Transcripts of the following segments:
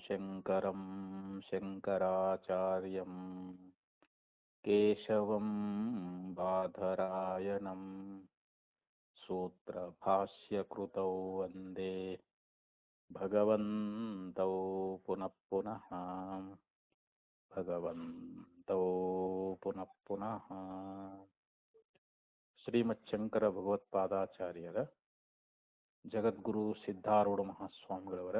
ಶಂಕರಂ ಶಂಕರಾಚಾರ್ಯಂ ಕೇಶವಂ ಬಾದರಾಯಣಂ ಸೂತ್ರಭಾಷ್ಯಕೃತೌ ವಂದೇ ಭಗವಂತೌ ಪುನಃ ಪುನಃ ಭಗವಂತೌ ಪುನಃ ಪುನಃ. ಶ್ರೀಮಚ್ಛಂಕರ ಭಗವತ್ಪಾದಾಚಾರ್ಯರ, ಜಗದ್ಗುರು ಸಿದ್ಧಾರೂಢ ಮಹಾಸ್ವಾಮಿಗಳವರ,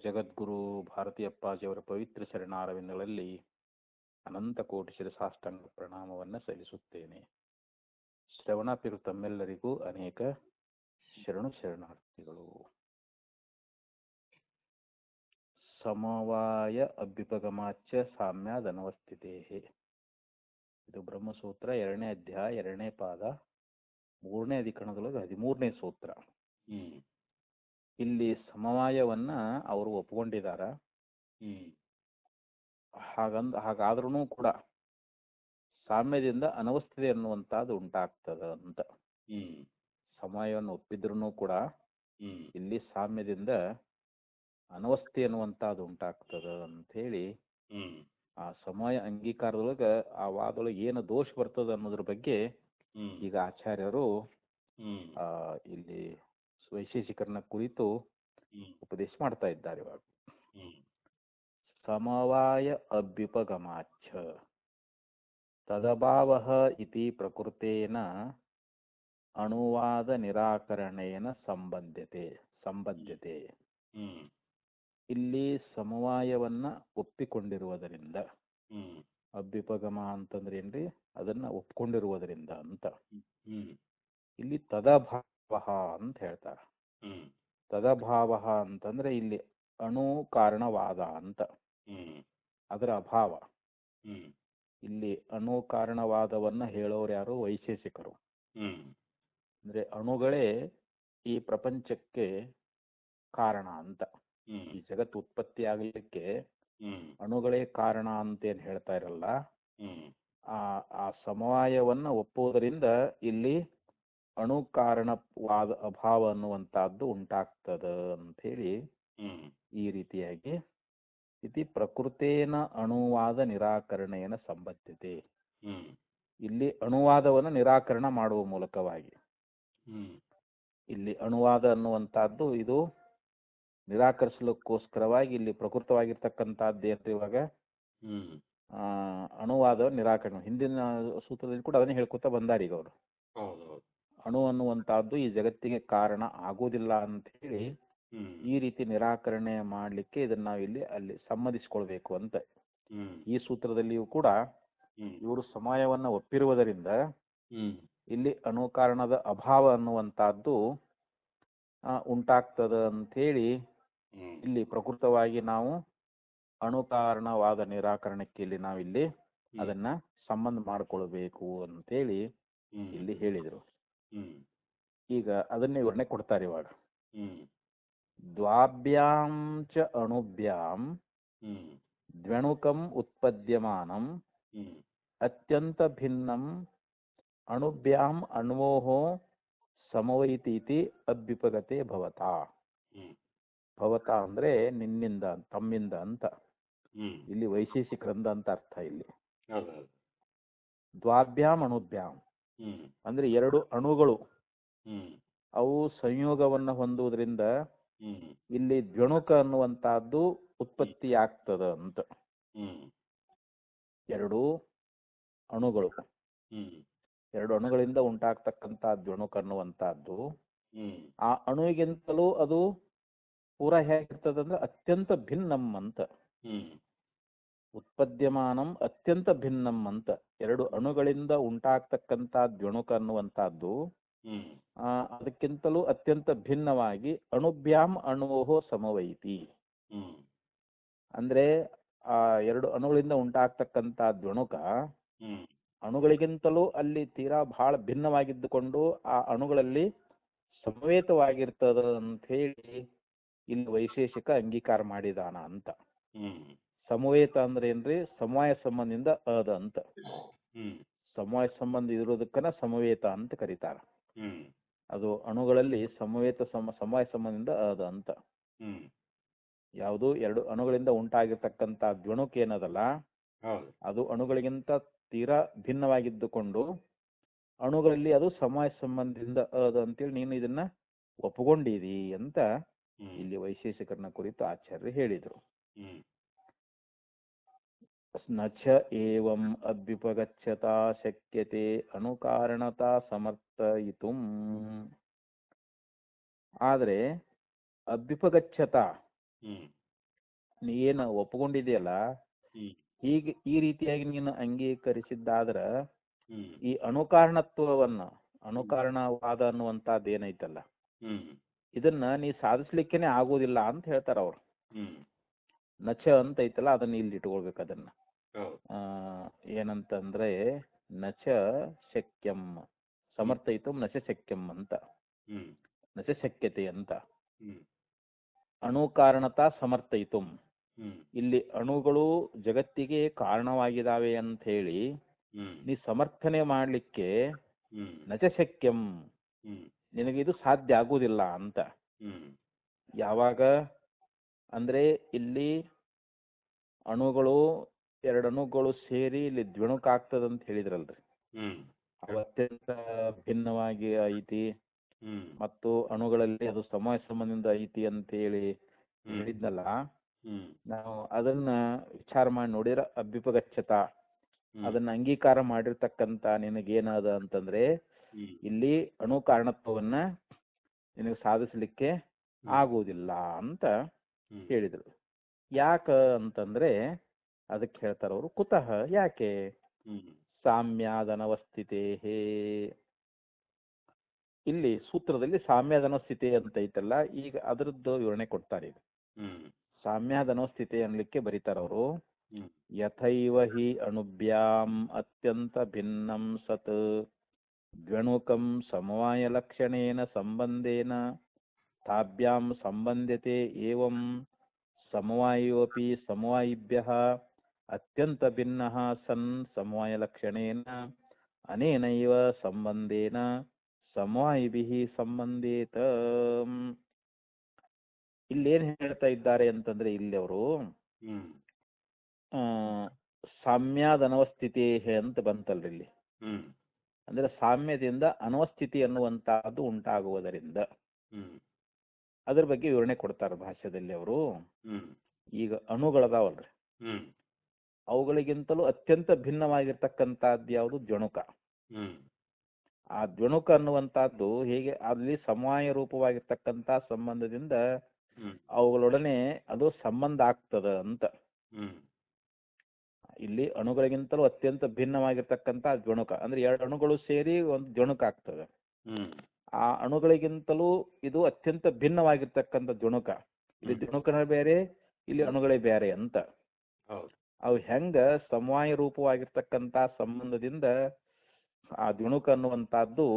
ಜಗದ್ಗುರು ಭಾರತೀಯಪ್ಪಾಜಿಯವರ ಪವಿತ್ರ ಶರಣಾರವಿಂದಗಳಲ್ಲಿ ಅನಂತ ಕೋಟಿ ಶಿರಸಾಷ್ಟಾಂಗ ಪ್ರಣಾಮವನ್ನು ಸಲ್ಲಿಸುತ್ತೇನೆ. ಶ್ರವಣಾಪಿರು ತಮ್ಮೆಲ್ಲರಿಗೂ ಅನೇಕ ಶರಣಾರ್ಥಿಗಳು. ಸಮವಾಯ ಅಭ್ಯುಪಗಮಾಚ್ಯ ಸಾಮ್ಯಾದನವಸ್ಥಿತೇ. ಇದು ಬ್ರಹ್ಮಸೂತ್ರ 2ನೇ ಅಧ್ಯಾಯ 2ನೇ ಪಾದ 3ನೇ ಅಧಿಕರಣದೊಳಗೆ 13ನೇ ಸೂತ್ರ. ಇಲ್ಲಿ ಸಮವಾಯವನ್ನ ಅವರು ಒಪ್ಕೊಂಡಿದಾರ. ಹಾಗಾದ್ರೂ ಕೂಡ ಸಾಮ್ಯದಿಂದ ಅನವಸ್ಥಿತಿ ಅನ್ನುವಂಥದ್ದು ಉಂಟಾಗ್ತದ ಅಂತ. ಸಮಯವನ್ನು ಒಪ್ಪಿದ್ರೂ ಕೂಡ ಇಲ್ಲಿ ಸಾಮ್ಯದಿಂದ ಅನವಸ್ಥೆ ಅನ್ನುವಂಥದ್ದು ಉಂಟಾಗ್ತದ ಅಂತ ಹೇಳಿ ಆ ಸಮಯ ಅಂಗೀಕಾರದೊಳಗ ಆ ವಾದೊಳಗೆ ಏನು ದೋಷ ಬರ್ತದ ಅನ್ನೋದ್ರ ಬಗ್ಗೆ ಈಗ ಆಚಾರ್ಯರು ಇಲ್ಲಿ ವೈಶೇಷಿಕರನ್ನ ಕುರಿತು ಉಪದೇಶ ಮಾಡ್ತಾ ಇದ್ದಾರೆ. ಇವಾಗ ಸಮವಾಯ ಅಭ್ಯುಪಗಮಾಚ್ಛ ತದಭಾವಃ ಇತಿ ಪ್ರಕೃತೇನ ಅಣುವಾದ ನಿರಾಕರಣೇನ ಸಂಬದ್ಧತೆ. ಇಲ್ಲಿ ಸಮವಾಯವನ್ನ ಒಪ್ಪಿಕೊಂಡಿರುವುದರಿಂದ, ಅಭ್ಯುಪಗಮ ಅಂತಂದ್ರೆ ಏನ್ರಿ, ಅದನ್ನ ಒಪ್ಕೊಂಡಿರುವುದರಿಂದ ಅಂತ. ಇಲ್ಲಿ ತದಭಾವ ಅಂತ ಹೇಳ್ತಾರ. ತದಭಾವ ಅಂತಂದ್ರೆ ಇಲ್ಲಿ ಅಣು ಕಾರಣವಾದ ಅಂತ, ಅದರ ಅಭಾವ. ಇಲ್ಲಿ ಅಣು ಕಾರಣವಾದವನ್ನ ಹೇಳೋರು ಯಾರು? ವೈಶೇಷಿಕರು. ಅಂದ್ರೆ ಅಣುಗಳೇ ಈ ಪ್ರಪಂಚಕ್ಕೆ ಕಾರಣ ಅಂತ. ಈ ಜಗತ್ತು ಉತ್ಪತ್ತಿ ಆಗಲಿಕ್ಕೆ ಅಣುಗಳೇ ಕಾರಣ ಅಂತೇನ್ ಹೇಳ್ತಾ ಇರಲ್ಲ. ಆ ಸಮವಾಯವನ್ನ ಒಪ್ಪುವುದರಿಂದ ಇಲ್ಲಿ ಅಣು ಕಾರಣವಾದ ಅಭಾವ ಅನ್ನುವಂತಹದ್ದು ಉಂಟಾಗ್ತದ ಅಂತ ಹೇಳಿ ಈ ರೀತಿಯಾಗಿ ಇತಿ ಪ್ರಕೃತೇನ ಅಣುವಾದ ನಿರಾಕರಣೆಯನ್ನ ಸಂಬದ್ಧತೆ. ಇಲ್ಲಿ ಅಣುವಾದವನ್ನು ನಿರಾಕರಣ ಮಾಡುವ ಮೂಲಕವಾಗಿ ಇಲ್ಲಿ ಅಣುವಾದ ಅನ್ನುವಂತಹದ್ದು ಇದು ನಿರಾಕರಿಸಲಿಕ್ಕೋಸ್ಕರವಾಗಿ ಇಲ್ಲಿ ಪ್ರಕೃತವಾಗಿರ್ತಕ್ಕಂಥದ್ದು ಏನ್ರಿ ಇವಾಗ ಅಣುವಾದ ನಿರಾಕರಣೆ. ಹಿಂದಿನ ಸೂತ್ರದಲ್ಲಿ ಕೂಡ ಅದನ್ನೇ ಹೇಳ್ಕೊತಾ ಬಂದಾರ ಈಗ ಅವರು. ಅಣು ಅನ್ನುವಂತಹದ್ದು ಈ ಜಗತ್ತಿಗೆ ಕಾರಣ ಆಗೋದಿಲ್ಲ ಅಂತ ಹೇಳಿ ಈ ರೀತಿ ನಿರಾಕರಣೆ ಮಾಡ್ಲಿಕ್ಕೆ ಇದನ್ನ ನಾವು ಅಲ್ಲಿ ಸಮ್ಮತಿಸ್ಕೊಳ್ಬೇಕು ಅಂತ. ಈ ಸೂತ್ರದಲ್ಲಿಯೂ ಕೂಡ ಇವರು ಸಮಯವನ್ನ ಒಪ್ಪಿರುವುದರಿಂದ ಇಲ್ಲಿ ಅಣು ಕಾರಣದ ಅಭಾವ ಅನ್ನುವಂತಹದ್ದು ಉಂಟಾಗ್ತದ ಅಂತ ಹೇಳಿ ಇಲ್ಲಿ ಪ್ರಕೃತವಾಗಿ ನಾವು ಅಣುಕಾರಣವಾದ ನಿರಾಕರಣಕ್ಕೆ ಇಲ್ಲಿ ನಾವಿಲ್ಲಿ ಅದನ್ನ ಸಂಬಂಧ ಮಾಡ್ಕೊಳ್ಬೇಕು ಅಂತೇಳಿ ಇಲ್ಲಿ ಹೇಳಿದರು. ಈಗ ಅದನ್ನೇ ವಿವರಣೆ ಕೊಡ್ತಾರೆ ಇವಾಗ. ದ್ವಾಭ್ಯಾಂ ಚ ಅಣುಭ್ಯಾಂ ದ್ವ್ಯಣುಕಂ ಉತ್ಪದ್ಯಮಾನಂ ಅತ್ಯಂತ ಭಿನ್ನಂ ಅಣುಭ್ಯಾಂ ಅಣ್ವೋಃ ಸಮವೈತೀತಿ ಅಭ್ಯುಪಗತೆ ಭವತಾ. ಭವತಾ ಅಂದ್ರೆ ನಿನ್ನಿಂದ, ತಮ್ಮಿಂದ ಅಂತ. ಇಲ್ಲಿ ವೈಶೇಷಿಕರಿಂದ ಅಂತ ಅರ್ಥ. ಇಲ್ಲಿ ದ್ವಾಭ್ಯಾಂ ಅಣುಭ್ಯಾಂ ಅಂದ್ರೆ ಎರಡು ಅಣುಗಳು ಅವು ಸಂಯೋಗವನ್ನ ಹೊಂದುವುದರಿಂದ ಇಲ್ಲಿ ದ್ವ್ಯಣುಕ ಅನ್ನುವಂತಹದ್ದು ಉತ್ಪತ್ತಿ ಆಗ್ತದ ಅಂತ. ಎರಡು ಅಣುಗಳಿಂದ ಉಂಟಾಗ್ತಕ್ಕಂಥ ದ್ವ್ಯಣುಕ ಅನ್ನುವಂತಹದ್ದು ಆ ಅಣುವಿಗಿಂತಲೂ ಅದು ಪೂರ ಹೇಗಿರ್ತದಂದ್ರೆ ಅತ್ಯಂತ ಭಿನ್ನಂ ಅಂತ. ಉತ್ಪದ್ಯಮಾನಂ ಅತ್ಯಂತ ಭಿನ್ನಂ ಅಂತ. ಎರಡು ಅಣುಗಳಿಂದ ಉಂಟಾಗ್ತಕ್ಕಂಥ ದ್ವ್ಯಣುಕ ಅನ್ನುವಂತಹದ್ದು ಅದಕ್ಕಿಂತಲೂ ಅತ್ಯಂತ ಭಿನ್ನವಾಗಿ ಅಣುಭ್ಯಾಂ ಅಣ್ವೋಃ ಸಮವೈತಿ. ಅಂದ್ರೆ ಆ ಎರಡು ಅಣುಗಳಿಂದ ಉಂಟಾಗ್ತಕ್ಕಂಥ ದ್ವ್ಯಣುಕ ಅಣುಗಳಿಗಿಂತಲೂ ಅಲ್ಲಿ ತೀರಾ ಬಹಳ ಭಿನ್ನವಾಗಿದ್ದುಕೊಂಡು ಆ ಅಣುಗಳಲ್ಲಿ ಸಮವೇತವಾಗಿರ್ತದ ಅಂತ ಹೇಳಿ ಇಲ್ಲಿ ವೈಶೇಷಿಕ ಅಂಗೀಕಾರ ಮಾಡಿದಾನ ಅಂತ. ಸಮವೇತ ಅಂದ್ರೆ ಏನ್ರಿ? ಸಮವಾಯ ಸಂಬಂಧದಿಂದ ಅದ ಅಂತ. ಸಮವಾಯ ಸಂಬಂಧ ಇರೋದಕ್ಕನ ಸಮವೇತ ಅಂತ ಕರೀತಾರ. ಅದು ಅಣುಗಳಲ್ಲಿ ಸಮವಾಯ ಸಂಬಂಧದಿಂದ ಅದ ಅಂತ. ಯಾವುದು ಎರಡು ಅಣುಗಳಿಂದ ಉಂಟಾಗಿರ್ತಕ್ಕಂಥ ದ್ವಣುಕ್ ಏನದಲ್ಲ ಅದು ಅಣುಗಳಿಗಿಂತ ತೀರಾ ಭಿನ್ನವಾಗಿದ್ದುಕೊಂಡು ಅಣುಗಳಲ್ಲಿ ಅದು ಸಮವಾಯ ಸಂಬಂಧದಿಂದ ಅದು ಅಂತೇಳಿ ನೀನು ಇದನ್ನ ಒಪ್ಪಿಕೊಂಡಿದಿ ಅಂತ ಇಲ್ಲಿ ವೈಶೇಷಿಕರಣ ಕುರಿತು ಆಚಾರ್ಯರು ಹೇಳಿದರು. ನಚ ಏವಂ ಅಭ್ಯುಪಗಚ್ಚತಾ ಶಕ್ಯತೆ ಅನುಕಾರಣತಾ ಸಮರ್ಥಯಿತುಂ. ಆದರೆ ಅಭ್ಯುಪಗಚ್ಚತ ನೀನು ಒಪ್ಪಿಕೊಂಡಿದೆಯಲ್ಲ, ಹೀಗೆ ಈ ರೀತಿಯಾಗಿ ನೀನು ಅಂಗೀಕರಿಸಿದ್ದಾದ್ರ ಈ ಅಣುಕಾರಣತ್ವವನ್ನು ಅಣುಕಾರಣವಾದ ಅನ್ನುವಂಥದ್ದು ಏನೈತಲ್ಲ ಇದನ್ನ ನೀ ಸಾಧಿಸ್ಲಿಕ್ಕೇನೆ ಆಗೋದಿಲ್ಲ ಅಂತ ಹೇಳ್ತಾರ ಅವ್ರು. ನಚ ಅಂತ ಐತಲ್ಲ ಅದನ್ನ ಇಲ್ಲಿ ಇಟ್ಕೊಳ್ಬೇಕು. ಅದನ್ನ ಏನಂತಂದ್ರೆ ನಚ ಶಕ್ಯಂ ಸಮರ್ಥಯಿತು ನಚ ಶಕ್ಯಂ ಅಂತ, ನಚ ಶಕ್ಯತೆ ಅಂತ. ಅಣುಕಾರಣತಾ ಸಮರ್ಥಯಿತು, ಇಲ್ಲಿ ಅಣುಗಳು ಜಗತ್ತಿಗೆ ಕಾರಣವಾಗಿದ್ದಾವೆ ಅಂತ ಹೇಳಿ ನೀ ಸಮರ್ಥನೆ ಮಾಡ್ಲಿಕ್ಕೆ ನಚ ಶಕ್ಯಂ ನಿನಗಿದು ಸಾಧ್ಯ ಆಗುವುದಿಲ್ಲ ಅಂತ. ಯಾವಾಗ ಅಂದ್ರೆ ಇಲ್ಲಿ ಅಣುಗಳು ಎರಡು ಅಣುಗಳು ಸೇರಿ ಇಲ್ಲಿ ದ್ವಿಣುಕ ಆಗ್ತದಂತ ಹೇಳಿದ್ರಲ್ರಿ, ಅವು ಅತ್ಯಂತ ಭಿನ್ನವಾಗಿ ಐತಿ ಮತ್ತು ಅಣುಗಳಲ್ಲಿ ಅದು ಸಮಯ ಸಂಬಂಧದಿಂದ ಐತಿ ಅಂತ ಹೇಳಿ ಹೇಳಿದ್ನಲ್ಲ, ನಾವು ಅದನ್ನ ವಿಚಾರ ಮಾಡಿ ನೋಡಿದ್ರೆ ಅಭ್ಯುಪಗಚ್ಚತ ಅದನ್ನ ಅಂಗೀಕಾರ ಮಾಡಿರ್ತಕ್ಕಂತ ನಿನಗೇನದ ಅಂತಂದ್ರೆ ಇಲ್ಲಿ ಅಣು ಕಾರಣತ್ವವನ್ನ ನಿನಗೆ ಸಾಧಿಸ್ಲಿಕ್ಕೆ ಆಗುವುದಿಲ್ಲ ಅಂತ ಹೇಳಿದರು. ಯಾಕ ಅಂತಂದ್ರೆ ಅದಕ್ಕೆ ಹೇಳ್ತಾರ ಅವರು, ಕುತಃ ಯಾಕೆ, ಸಾಮ್ಯಾದನವಸ್ಥಿತೇ, ಇಲ್ಲಿ ಸೂತ್ರದಲ್ಲಿ ಸಾಮ್ಯಾದನಸ್ಥಿತಿ ಅಂತ ಐತಲ್ಲ, ಈಗ ಅದರದ್ದು ವಿವರಣೆ ಕೊಡ್ತಾರೆ. ಈಗ ಸಾಮ್ಯಾದನಸ್ಥಿತಿ ಅನ್ಲಿಕ್ಕೆ ಬರೀತಾರ ಅವರು, ಯಥೈವ ಹಿ ಅಣುಭ್ಯಾಂ ಅತ್ಯಂತ ಭಿನ್ನಂ ಸತ್ ದ್ವಣುಕಂ ಸಮವಾಯ ಲಕ್ಷಣೇನ ಸಂಬಂಧೇನ ತಾಭ್ಯಾಂ ಸಂಬಂಧ್ಯತೆ ಏವಂ ಸಮವಾಯೋಪಿ ಸಮವಾಯಿಭ್ಯಃ ಅತ್ಯಂತ ಭಿನ್ನಃ ಸನ್ ಸಮವಾಯ ಲಕ್ಷಣೇನ ಅನೇನೈವ ಸಂಬಂಧೇನ ಸಮವಾಯಿಭಿಃ ಸಂಬಂಧೇತ. ಇಲ್ಲೇನ್ ಹೇಳ್ತಾ ಇದ್ದಾರೆ ಅಂತಂದ್ರೆ ಇಲ್ಲಿ ಅವರು ಸಾಮ್ಯಾದ ಅನವಸ್ಥಿತಿ ಅಂತ ಬಂತಲ್ರಿ ಇಲ್ಲಿ, ಅಂದ್ರೆ ಸಾಮ್ಯದಿಂದ ಅನವಸ್ಥಿತಿ ಅನ್ನುವಂತಹದ್ದು ಉಂಟಾಗುವುದರಿಂದ ಅದ್ರ ಬಗ್ಗೆ ವಿವರಣೆ ಕೊಡ್ತಾರೆ ಭಾಷ್ಯದಲ್ಲಿ ಅವರು. ಈಗ ಅಣುಗಳದಾವಲ್ರಿ, ಅವುಗಳಿಗಿಂತಲೂ ಅತ್ಯಂತ ಭಿನ್ನವಾಗಿರ್ತಕ್ಕಂಥದ್ದು ಯಾವುದು, ದ್ವಣುಕ. ಆ ದ್ವಣುಕ ಅನ್ನುವಂತಹದ್ದು ಹೇಗೆ ಅಲ್ಲಿ ಸಮವಾಯ ರೂಪವಾಗಿರ್ತಕ್ಕಂಥ ಸಂಬಂಧದಿಂದ ಅವುಗಳೊಡನೆ ಅದು ಸಂಬಂಧ ಆಗ್ತದ ಅಂತ. ಇಲ್ಲಿ ಅಣುಗಳಿಗಿಂತಲೂ ಅತ್ಯಂತ ಭಿನ್ನವಾಗಿರ್ತಕ್ಕಂಥ ದ್ವಣುಕ ಅಂದ್ರೆ ಎರಡು ಅಣುಗಳು ಸೇರಿ ಒಂದು ದ್ವಣುಕ ಆಗ್ತದೆ. ಆ ಅಣುಗಳಿಗಿಂತಲೂ ಇದು ಅತ್ಯಂತ ಭಿನ್ನವಾಗಿರ್ತಕ್ಕಂಥ ದ್ವಣುಕ. ಇಲ್ಲಿ ದ್ವಣುಕನೇ ಬೇರೆ, ಇಲ್ಲಿ ಅಣುಗಳೇ ಬೇರೆ ಅಂತ. ಅವು ಹೆಂಗ ಸಮವಾಯ ರೂಪವಾಗಿರ್ತಕ್ಕಂಥ ಸಂಬಂಧದಿಂದ ಆ ದ್ವಣುಕ ಅನ್ನುವಂತಹದ್ದು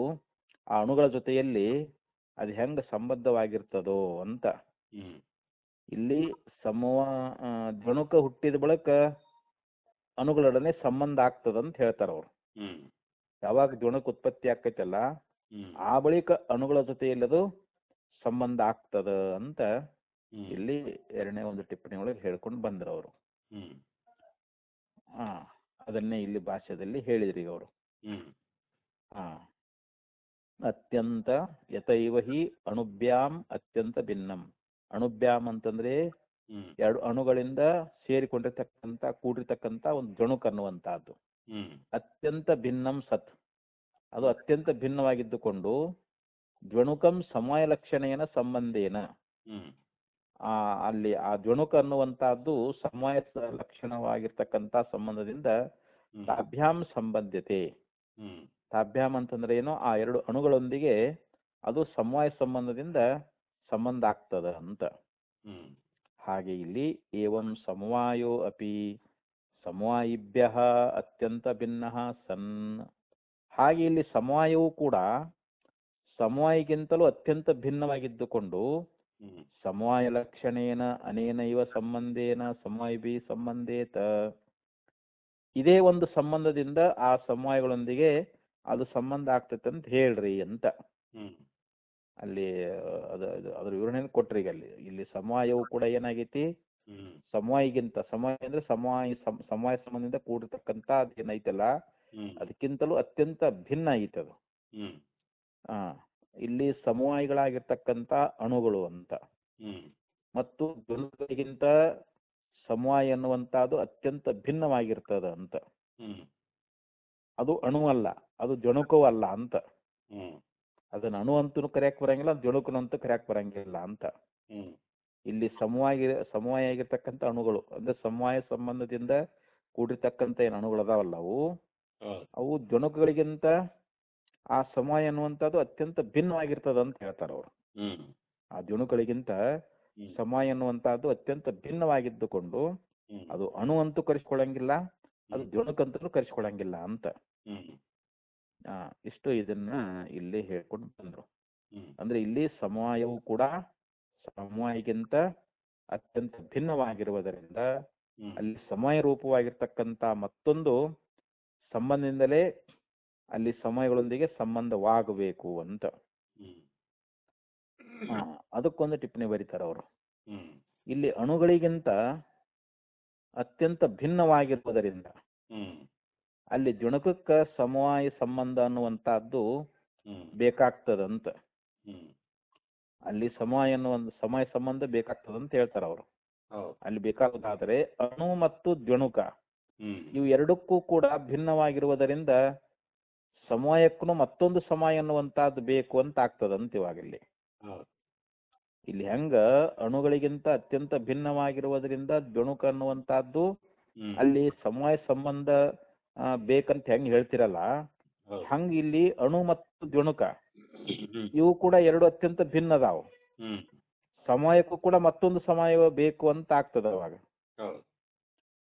ಆ ಅಣುಗಳ ಜೊತೆಯಲ್ಲಿ ಅದು ಹೆಂಗ ಸಂಬದ್ಧವಾಗಿರ್ತದೋ ಅಂತ. ಇಲ್ಲಿ ದ್ವಣುಕ ಹುಟ್ಟಿದ ಬಳಿಕ ಅಣುಗಳೊಡನೆ ಸಂಬಂಧ ಆಗ್ತದಂತ ಹೇಳ್ತಾರ ಅವ್ರು. ಯಾವಾಗ ದ್ವಣುಕ ಉತ್ಪತ್ತಿ ಆಕೈತಲ್ಲ ಆ ಬಳಿಕ ಅಣುಗಳ ಜೊತೆಯಲ್ಲಿ ಅದು ಸಂಬಂಧ ಆಗ್ತದ ಅಂತ ಇಲ್ಲಿ ಎರಡನೇ ಒಂದು ಟಿಪ್ಪಣಿ ಒಳಗೆ ಹೇಳ್ಕೊಂಡು ಬಂದ್ರು ಅವರು. ಅದನ್ನೇ ಇಲ್ಲಿ ಭಾಷ್ಯದಲ್ಲಿ ಹೇಳಿದ್ರಿ ಅವರು. ಅತ್ಯಂತ ಯಥೈವ ಹಿ ಅಣುಭ್ಯಾಂ ಅತ್ಯಂತ ಭಿನ್ನಂ. ಅಣುಭ್ಯಾಮ್ ಅಂತಂದ್ರೆ ಎರಡು ಅಣುಗಳಿಂದ ಸೇರಿಕೊಂಡಿರ್ತಕ್ಕಂಥ ಕೂಡಿರ್ತಕ್ಕಂಥ ಒಂದು ದ್ವಣುಕ ಅನ್ನುವಂತಹದ್ದು. ಅತ್ಯಂತ ಭಿನ್ನಂ ಸತ್, ಅದು ಅತ್ಯಂತ ಭಿನ್ನವಾಗಿದ್ದುಕೊಂಡು ದ್ವಣುಕಂ ಸಮವಾಯ ಲಕ್ಷಣೇನ ಸಂಬಂಧೇನ, ಅಲ್ಲಿ ಆ ದ್ವಣುಕ ಅನ್ನುವಂತಹದ್ದು ಸಮವಾಯ ಲಕ್ಷಣವಾಗಿರ್ತಕ್ಕಂಥ ಸಂಬಂಧದಿಂದ ತಾಭ್ಯಾಂ ಸಂಬಂಧ್ಯತೆ. ತಾಭ್ಯಾಮ್ ಅಂತಂದ್ರೆ ಏನು, ಆ ಎರಡು ಅಣುಗಳೊಂದಿಗೆ ಅದು ಸಮವಾಯ ಸಂಬಂಧದಿಂದ ಸಂಬಂಧ ಆಗ್ತದ ಅಂತ. ಹಾಗೆ ಇಲ್ಲಿ ಏವಂ ಸಮವಾಯೋ ಅಪಿ ಸಮವಾಯಿಭ್ಯಃ ಅತ್ಯಂತ ಭಿನ್ನಃ ಸನ್, ಹಾಗೆ ಇಲ್ಲಿ ಸಮವಾಯವು ಕೂಡ ಸಮವಾಯಿಗಿಂತಲೂ ಅತ್ಯಂತ ಭಿನ್ನವಾಗಿದ್ದುಕೊಂಡು ಸಮವಾಯ ಲಕ್ಷಣೇನ ಅನೇನೈವ ಸಂಬಂಧೇನ ಸಮವಾಯಿಭಿ ಸಂಬಂಧೇತ, ಇದೇ ಒಂದು ಸಂಬಂಧದಿಂದ ಆ ಸಮವಾಯಗಳೊಂದಿಗೆ ಅದು ಸಂಬಂಧ ಆಗ್ತೈತೆ ಅಂತ ಹೇಳ್ರಿ ಅಂತ. ಅಲ್ಲಿ ಅದ್ರ ವಿವರಣೆಯನ್ನು ಕೊಟ್ರಿ ಈಗ ಅಲ್ಲಿ ಇಲ್ಲಿ ಸಮವಾಯವು ಕೂಡ ಏನಾಗೈತಿ ಸಮವಾಯಿಗಿಂತ ಸಮವಾಯ ಅಂದ್ರೆ ಸಮವಾಯ ಸಂಬಂಧದಿಂದ ಕೂಡಿರ್ತಕ್ಕಂಥ ಅದೇನೈತಲ್ಲ ಅದಕ್ಕಿಂತಲೂ ಅತ್ಯಂತ ಭಿನ್ನ ಐತೆ ಅದು. ಇಲ್ಲಿ ಸಮವಾಯಿಗಳಾಗಿರ್ತಕ್ಕಂಥ ಅಣುಗಳು ಅಂತ ಮತ್ತು ಜೊಣುಗಳಿಗಿಂತ ಸಮವಾಯ ಎನ್ನುವಂತಹದ್ದು ಅತ್ಯಂತ ಭಿನ್ನವಾಗಿರ್ತದ ಅಂತ. ಅದು ಅಣು ಅಲ್ಲ, ಅದು ಜೊಣುಕವೂ ಅಲ್ಲ ಅಂತ. ಅದನ್ನ ಅಣು ಅಂತೂ ಕರೆಯಕ್ ಬರಂಗಿಲ್ಲ, ಜೊಣುಕನಂತೂ ಕರೆಯಕ್ ಬರಂಗಿಲ್ಲ ಅಂತ. ಇಲ್ಲಿ ಸಮವಾಯ ಆಗಿರ್ತಕ್ಕಂಥ ಅಣುಗಳು ಅಂದ್ರೆ ಸಮವಾಯ ಸಂಬಂಧದಿಂದ ಕೂಡಿರ್ತಕ್ಕಂಥ ಏನು ಅಣುಗಳು ಅದಾವಲ್ಲ ಅವು ಜೊಣುಕುಗಳಿಗಿಂತ ಆ ಸಮವಾಯ ಅನ್ನುವಂಥದ್ದು ಅತ್ಯಂತ ಭಿನ್ನವಾಗಿರ್ತದ ಅಂತ ಹೇಳ್ತಾರ ಅವರು. ಆ ಜೊಣುಕುಗಳಿಗಿಂತ ಸಮವಾಯ ಅನ್ನುವಂತಹದ್ದು ಅತ್ಯಂತ ಭಿನ್ನವಾಗಿದ್ದುಕೊಂಡು ಅದು ಅಣು ಅಂತೂ ಕರೆಸ್ಕೊಳಂಗಿಲ್ಲ, ಅದು ಜೊಣುಕಂತೂ ಕರೆಸ್ಕೊಳಂಗಿಲ್ಲ ಅಂತ. ಇಷ್ಟು ಇದನ್ನ ಇಲ್ಲಿ ಹೇಳ್ಕೊಂಡು ಬಂದ್ರು. ಅಂದ್ರೆ ಇಲ್ಲಿ ಸಮವಾಯವು ಕೂಡ ಸಮವಾಯಿಗಿಂತ ಅತ್ಯಂತ ಭಿನ್ನವಾಗಿರುವುದರಿಂದ ಅಲ್ಲಿ ಸಮವಾಯ ರೂಪವಾಗಿರ್ತಕ್ಕಂಥ ಮತ್ತೊಂದು ಸಂಬಂಧದಿಂದಲೇ ಅಲ್ಲಿ ಸಮಯಗಳೊಂದಿಗೆ ಸಂಬಂಧವಾಗಬೇಕು ಅಂತ. ಅದಕ್ಕೊಂದು ಟಿಪ್ಪಣಿ ಬರೀತಾರ ಅವರು. ಇಲ್ಲಿ ಅಣುಗಳಿಗಿಂತ ಅತ್ಯಂತ ಭಿನ್ನವಾಗಿರುವುದರಿಂದ ಅಲ್ಲಿ ಜುಣುಕಕ್ಕ ಸಮವಾಯ ಸಂಬಂಧ ಅನ್ನುವಂತಹದ್ದು ಬೇಕಾಗ್ತದಂತ. ಅಲ್ಲಿ ಸಮಯ ಸಂಬಂಧ ಬೇಕಾಗ್ತದಂತ ಹೇಳ್ತಾರ ಅವರು. ಅಲ್ಲಿ ಬೇಕಾಗುದಾದರೆ ಅಣು ಮತ್ತು ಜುಣುಕ ಇವು ಎರಡಕ್ಕೂ ಕೂಡ ಭಿನ್ನವಾಗಿರುವುದರಿಂದ ಸಮವಾಯಕ್ಕೂ ಮತ್ತೊಂದು ಸಮಯ ಅನ್ನುವಂತಹದ್ದು ಬೇಕು ಅಂತ ಆಗ್ತದಂತ. ಇವಾಗ ಇಲ್ಲಿ ಹೆಂಗ ಅಣುಗಳಿಗಿಂತ ಅತ್ಯಂತ ಭಿನ್ನವಾಗಿರುವುದರಿಂದ ಜುಣುಕ ಅನ್ನುವಂತಹದ್ದು ಅಲ್ಲಿ ಸಮವಾಯ ಸಂಬಂಧ ಬೇಕಂತ ಹೆಂಗ್ ಹೇಳ್ತಿರಲ್ಲ, ಹಂಗ ಇಲ್ಲಿ ಅಣು ಮತ್ತು ಜುಣುಕ ಇವು ಕೂಡ ಎರಡು ಅತ್ಯಂತ ಭಿನ್ನ ಅದಾವ. ಸಮಯಕ್ಕೂ ಕೂಡ ಮತ್ತೊಂದು ಸಮಯ ಬೇಕು ಅಂತ ಆಗ್ತದ ಅವಾಗ.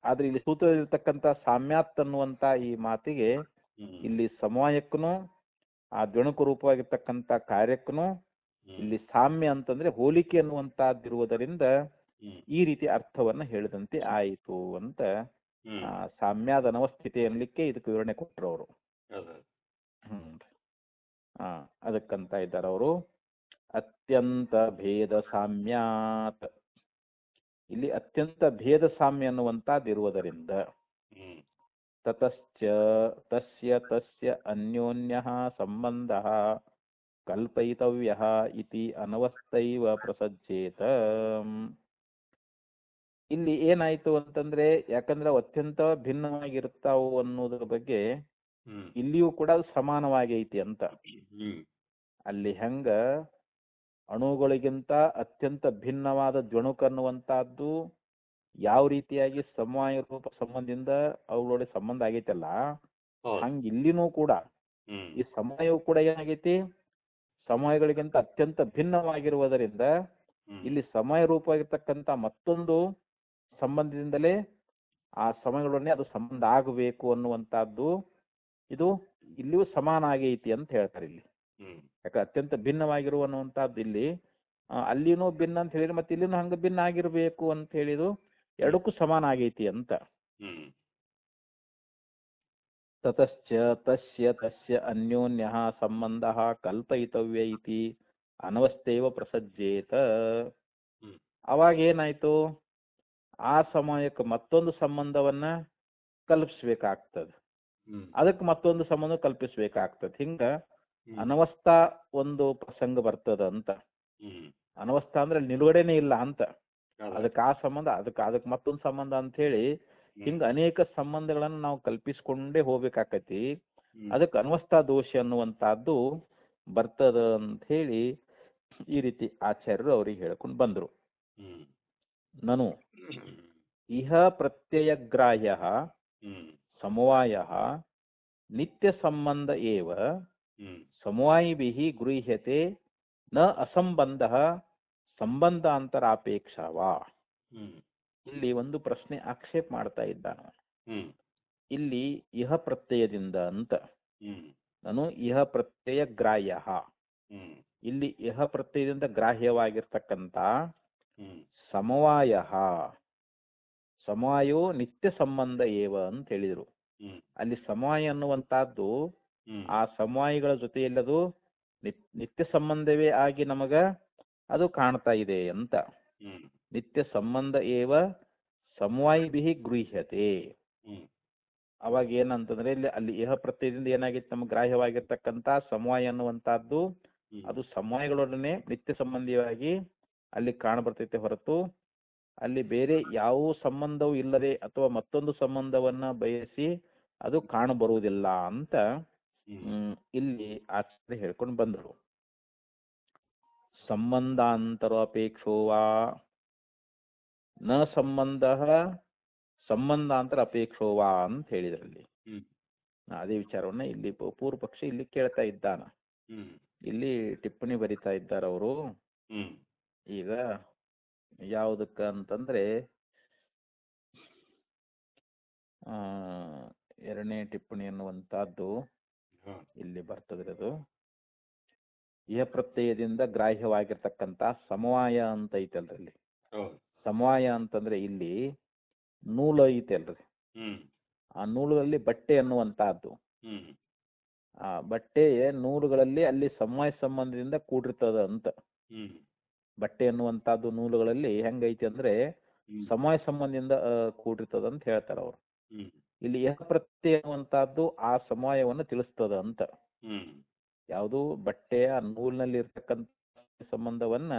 ಆದ್ರೆ ಇಲ್ಲಿ ಸೂತ್ರದಲ್ಲಿರ್ತಕ್ಕಂಥ ಸಾಮ್ಯಾತ್ ಅನ್ನುವಂತ ಈ ಮಾತಿಗೆ ಇಲ್ಲಿ ಸಮವಾಯಕ್ಕೂ ಆ ಜುಣುಕು ರೂಪವಾಗಿರ್ತಕ್ಕಂಥ ಕಾರ್ಯಕ್ಕೂ ಇಲ್ಲಿ ಸಾಮ್ಯ ಅಂತಂದ್ರೆ ಹೋಲಿಕೆ ಅನ್ನುವಂತಹದ್ದಿರುವುದರಿಂದ ಈ ರೀತಿ ಅರ್ಥವನ್ನ ಹೇಳಿದಂತೆ ಆಯಿತು ಅಂತ ಸಾಮ್ಯಾದ ಅನವಸ್ಥಿತಿ ಅನ್ಲಿಕ್ಕೆ ಇದಕ್ಕೆ ವಿವರಣೆ ಕೊಟ್ಟರು ಅವರು. ಅದಕ್ಕಂತ ಇದ್ದಾರೆ ಅವರು ಅತ್ಯಂತ ಭೇದ ಸಾಮ್ಯಾತ್. ಇಲ್ಲಿ ಅತ್ಯಂತ ಭೇದ ಸಾಮ್ಯ ಅನ್ನುವಂತಹದ್ದು ಇರುವುದರಿಂದ ತತಶ್ಚ ತಸ್ಯ ಅನ್ಯೋನ್ಯ ಸಂಬಂಧ ಕಲ್ಪಯಿತವ್ಯ ಇತಿ ಅನವಸ್ಥೈವ ಪ್ರಸಜ್ಜೇತ. ಇಲ್ಲಿ ಏನಾಯ್ತು ಅಂತಂದ್ರೆ, ಯಾಕಂದ್ರೆ ಅತ್ಯಂತ ಭಿನ್ನವಾಗಿರ್ತಾವು ಅನ್ನೋದ್ರ ಬಗ್ಗೆ ಇಲ್ಲಿಯೂ ಕೂಡ ಸಮಾನವಾಗಿ ಐತಿ ಅಂತ. ಅಲ್ಲಿ ಹೆಂಗ ಅಣುಗಳಿಗಿಂತ ಅತ್ಯಂತ ಭಿನ್ನವಾದ ಜುಣುಕು ಅನ್ನುವಂತಹದ್ದು ಯಾವ ರೀತಿಯಾಗಿ ಸಮವಾಯ ರೂಪ ಸಂಬಂಧದಿಂದ ಅವುಗಳೊಳಗೆ ಸಂಬಂಧ ಆಗೈತಲ್ಲ, ಹಂಗ ಇಲ್ಲಿನೂ ಕೂಡ ಈ ಸಮಯವು ಕೂಡ ಏನಾಗೈತಿ ಸಮಯಗಳಿಗಿಂತ ಅತ್ಯಂತ ಭಿನ್ನವಾಗಿರುವುದರಿಂದ ಇಲ್ಲಿ ಸಮಯ ರೂಪವಾಗಿರ್ತಕ್ಕಂಥ ಮತ್ತೊಂದು ಸಂಬಂಧದಿಂದಲೇ ಆ ಸಮಯಗಳನ್ನೇ ಅದು ಸಂಬಂಧ ಆಗಬೇಕು ಅನ್ನುವಂತಹದ್ದು ಇದು ಇಲ್ಲಿಯೂ ಸಮಾನ ಆಗೈತಿ ಅಂತ ಹೇಳ್ತಾರೆ ಇಲ್ಲಿ. ಯಾಕೆ ಅತ್ಯಂತ ಭಿನ್ನವಾಗಿರುವ ಅನ್ನುವಂತಹದ್ದು ಇಲ್ಲಿ ಅಲ್ಲಿನೂ ಭಿನ್ನ ಅಂತ ಹೇಳಿದ್ರೆ ಮತ್ತೆ ಇಲ್ಲಿನೂ ಹಂಗ ಭಿನ್ನ ಆಗಿರ್ಬೇಕು ಅಂತ ಹೇಳಿದು ಎರಡಕ್ಕೂ ಸಮಾನ ಆಗೈತಿ ಅಂತ. ತತಶ್ಚ ತಸ್ಯ ಅನ್ಯೋನ್ಯ ಸಂಬಂಧ ಕಲ್ಪಯಿತವ್ಯ ಇತಿ ಅನವಸ್ಥೇವ ಪ್ರಸಜ್ಜೇತ. ಅವಾಗ ಏನಾಯ್ತು, ಆ ಸಮಯಕ್ಕೆ ಮತ್ತೊಂದು ಸಂಬಂಧವನ್ನ ಕಲ್ಪಿಸ್ಬೇಕಾಗ್ತದ, ಅದಕ್ಕೆ ಮತ್ತೊಂದು ಸಂಬಂಧ ಕಲ್ಪಿಸ್ಬೇಕಾಗ್ತದ. ಹಿಂಗ ಅನವಸ್ಥಾ ಒಂದು ಪ್ರಸಂಗ ಬರ್ತದ ಅಂತ. ಅನವಸ್ಥಾ ಅಂದ್ರೆ ನಿಲುಗಡೆನೇ ಇಲ್ಲ ಅಂತ. ಅದಕ್ಕೆ ಆ ಸಂಬಂಧ ಅದಕ್ಕೆ ಮತ್ತೊಂದು ಸಂಬಂಧ ಅಂತ ಹೇಳಿ ಹಿಂಗ ಅನೇಕ ಸಂಬಂಧಗಳನ್ನು ನಾವು ಕಲ್ಪಿಸ್ಕೊಂಡೇ ಹೋಗ್ಬೇಕಾಕತಿ. ಅದಕ್ಕೆ ಅನವಸ್ಥಾ ದೋಷ ಅನ್ನುವಂತಹದ್ದು ಬರ್ತದ ಅಂತ ಹೇಳಿ ಈ ರೀತಿ ಆಚಾರ್ಯರು ಅವ್ರಿಗೆ ಹೇಳ್ಕೊಂಡು ಬಂದ್ರು. ನನು ಇಹ ಪ್ರತ್ಯಯಗ್ರಾಹ್ಯ ಸಮವಾಯ ನಿತ್ಯ ಸಂಬಂಧ ಏವ ಸಮವಾಯಿಭಿಃ ಗೃಹ್ಯತೆ ನ ಅಸಂಬಂಧ ಸಂಬಂಧಾಂತರಾಪೇಕ್ಷವಾ. ಇಲ್ಲಿ ಒಂದು ಪ್ರಶ್ನೆ ಆಕ್ಷೇಪ ಮಾಡ್ತಾ ಇದ್ದಾನ. ಇಲ್ಲಿ ಇಹ ಪ್ರತ್ಯಯದಿಂದ ಅಂತ ನಾನು ಇಹ ಪ್ರತ್ಯಯ ಗ್ರಾಹ್ಯ, ಇಲ್ಲಿ ಇಹ ಪ್ರತ್ಯಯದಿಂದ ಗ್ರಾಹ್ಯವಾಗಿರ್ತಕ್ಕಂಥ ಸಮವಾಯೋ ನಿತ್ಯ ಸಂಬಂಧ ಏವ ಅಂತ ಹೇಳಿದ್ರು. ಅಲ್ಲಿ ಸಮವಾಯ ಅನ್ನುವಂತಹದ್ದು ಆ ಸಮವಾಯಿಗಳ ಜೊತೆಯಲ್ಲಿ ಅದು ನಿತ್ಯ ಸಂಬಂಧವೇ ಆಗಿ ನಮಗ ಅದು ಕಾಣ್ತಾ ಇದೆ ಅಂತ. ನಿತ್ಯ ಸಂಬಂಧ ಏವ ಸಮವಾಯಿಭಿ ಗೃಹ್ಯತೆ. ಅವಾಗ ಏನಂತಂದ್ರೆ ಇಲ್ಲಿ ಅಲ್ಲಿ ಇಹ ಪ್ರತ್ಯಯದಿಂದ ಏನಾಗಿತ್ತು ನಮ್ಗೆ ಗ್ರಾಹ್ಯವಾಗಿರ್ತಕ್ಕಂಥ ಸಮವಾಯ ಅನ್ನುವಂತಹದ್ದು ಅದು ಸಮವಾಯಗಳೊಡನೆ ನಿತ್ಯ ಸಂಬಂಧಿಯಾಗಿ ಅಲ್ಲಿ ಕಾಣಬರ್ತೈತೆ ಹೊರತು ಅಲ್ಲಿ ಬೇರೆ ಯಾವ ಸಂಬಂಧವೂ ಇಲ್ಲದೆ ಅಥವಾ ಮತ್ತೊಂದು ಸಂಬಂಧವನ್ನ ಬಯಸಿ ಅದು ಕಾಣಬರುವುದಿಲ್ಲ ಅಂತ ಇಲ್ಲಿ ಆಚಾರ್ಯ ಹೇಳ್ಕೊಂಡು ಬಂದರು. ಸಂಬಂಧಾಂತರ ಅಪೇಕ್ಷೋವಾ ನ ಸಂಬಂಧ ಸಂಬಂಧಾಂತರ ಅಪೇಕ್ಷೋವಾ ಅಂತ ಹೇಳಿದ್ರಲ್ಲಿ ಅದೇ ವಿಚಾರವನ್ನ ಇಲ್ಲಿ ಪೂರ್ವ ಪಕ್ಷ ಇಲ್ಲಿ ಕೇಳ್ತಾ ಇದ್ದಾನ. ಇಲ್ಲಿ ಟಿಪ್ಪಣಿ ಬರಿತಾ ಇದ್ದಾರೆ ಅವರು. ಈಗ ಯಾವುದಕ್ಕ ಅಂತಂದ್ರೆ ಎರಡನೇ ಟಿಪ್ಪಣಿ ಅನ್ನುವಂತಹದ್ದು ಇಲ್ಲಿ ಬರ್ತದೆ. ಅದು ಇಹ ಪ್ರತ್ಯಯದಿಂದ ಗ್ರಾಹ್ಯವಾಗಿರ್ತಕ್ಕಂಥ ಸಮವಾಯ ಅಂತ ಐತಲ್ರಿ. ಸಮವಾಯ ಅಂತಂದ್ರೆ ಇಲ್ಲಿ ನೂಲು ಐತಲ್ರಿ, ಆ ನೂಲಲ್ಲಿ ಬಟ್ಟೆ ಅನ್ನುವಂತಹದ್ದು, ಆ ಬಟ್ಟೆ ನೂಲುಗಳಲ್ಲಿ ಅಲ್ಲಿ ಸಮವಾಯ ಸಂಬಂಧದಿಂದ ಕೂಡಿರ್ತದ ಅಂತ. ಬಟ್ಟೆ ಅನ್ನುವಂತಹದ್ದು ನೂಲುಗಳಲ್ಲಿ ಹೆಂಗೈತಿ ಅಂದ್ರೆ ಸಮವಾಯ ಸಂಬಂಧದಿಂದ ಕೂಡಿರ್ತದ ಅಂತ ಹೇಳ್ತಾರ ಅವರು. ಇಲ್ಲಿ ಯಹ ಪ್ರತ್ಯಯ ಅನ್ನುವಂತಹದ್ದು ಆ ಸಮವಾಯವನ್ನು ತಿಳಿಸ್ತದ ಅಂತ. ಯಾವುದು ಬಟ್ಟೆಯ ನೂಲಿನಲ್ಲಿ ಇರ್ತಕ್ಕಂಥ ಸಂಬಂಧವನ್ನ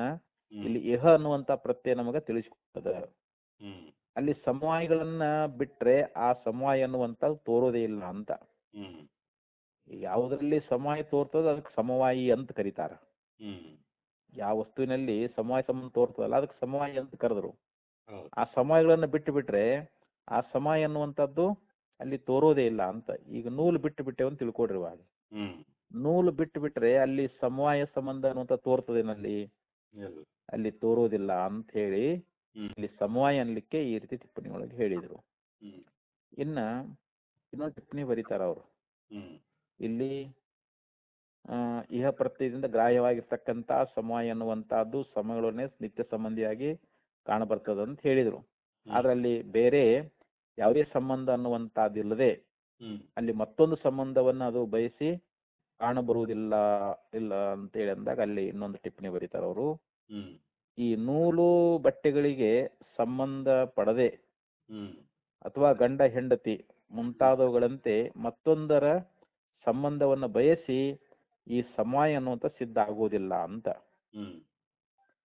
ಇಲ್ಲಿ ಯಹ ಅನ್ನುವಂತ ಪ್ರತ್ಯಯ ನಮಗ ತಿಳಿಸಿಕೊಡ್ತದ. ಅಲ್ಲಿ ಸಮವಾಯಗಳನ್ನ ಬಿಟ್ರೆ ಆ ಸಮವಾಯ ಅನ್ನುವಂಥದ್ದು ತೋರೋದೇ ಇಲ್ಲ ಅಂತ. ಯಾವುದರಲ್ಲಿ ಸಮವಾಯ ತೋರ್ತದ ಅದಕ್ಕೆ ಸಮವಾಯಿ ಅಂತ ಕರೀತಾರ. ಯಾವ ವಸ್ತುವಿನಲ್ಲಿ ಸಮವಾಯ ಸಂಬಂಧ ತೋರ್ತದಲ್ಲ ಅದಕ್ಕೆ ಸಮವಾಯಿ ಅಂತ ಕರೆದ್ರು. ಆ ಸಮವಾಯಗಳನ್ನ ಬಿಟ್ಟು ಬಿಟ್ರೆ ಆ ಸಮವಾಯ ಅನ್ನುವಂಥದ್ದು ಅಲ್ಲಿ ತೋರೋದೇ ಇಲ್ಲ ಅಂತ. ಈಗ ನೂಲು ಬಿಟ್ಟು ಬಿಟ್ಟೆ ಅಂತ ತಿಳ್ಕೊಡ್ರಿ. ಇವಾಗ ನೂಲು ಬಿಟ್ಟು ಬಿಟ್ರೆ ಅಲ್ಲಿ ಸಮವಾಯ ಸಂಬಂಧ ಅನ್ನುವಂಥ ತೋರ್ತದೇನಲ್ಲಿ ಅಲ್ಲಿ ತೋರೋದಿಲ್ಲ ಅಂತ ಹೇಳಿ ಇಲ್ಲಿ ಸಮವಾಯ ಅನ್ಲಿಕ್ಕೆ ಈ ರೀತಿ ಟಿಪ್ಪಣಿ ಒಳಗೆ ಹೇಳಿದ್ರು. ಇನ್ನ ಇನ್ನೊಂದು ಟಿಪ್ಪಣಿ ಬರೀತಾರ ಅವರು. ಇಲ್ಲಿ ಇಹ ಪ್ರತ್ಯಯದಿಂದ ಗ್ರಾಹ್ಯವಾಗಿರ್ತಕ್ಕಂಥ ಸಮವಾಯ ಅನ್ನುವಂತಹದ್ದು ಸಮಗಳನ್ನೇ ನಿತ್ಯ ಸಂಬಂಧಿಯಾಗಿ ಕಾಣಬರ್ತದ ಅಂತ ಹೇಳಿದ್ರು. ಆದ್ರೆ ಅಲ್ಲಿ ಬೇರೆ ಯಾವುದೇ ಸಂಬಂಧ ಅನ್ನುವಂತಹದ್ದಿಲ್ಲದೆ ಅಲ್ಲಿ ಮತ್ತೊಂದು ಸಂಬಂಧವನ್ನ ಅದು ಬಯಸಿ ಕಾಣಬರುವುದಿಲ್ಲ ಇಲ್ಲ ಅಂತ ಹೇಳಿ ಅಂದಾಗ ಅಲ್ಲಿ ಇನ್ನೊಂದು ಟಿಪ್ಪಣಿ ಬರೀತಾರ ಅವರು. ಈ ನೂಲು ಬಟ್ಟೆಗಳಿಗೆ ಸಂಬಂಧ ಪಡದೆ ಅಥವಾ ಗಂಡ ಹೆಂಡತಿ ಮುಂತಾದವುಗಳಂತೆ ಮತ್ತೊಂದರ ಸಂಬಂಧವನ್ನ ಬಯಸಿ ಈ ಸಮವಾಯ ಅನ್ನುವಂಥ ಸಿದ್ಧ ಆಗುವುದಿಲ್ಲ ಅಂತ.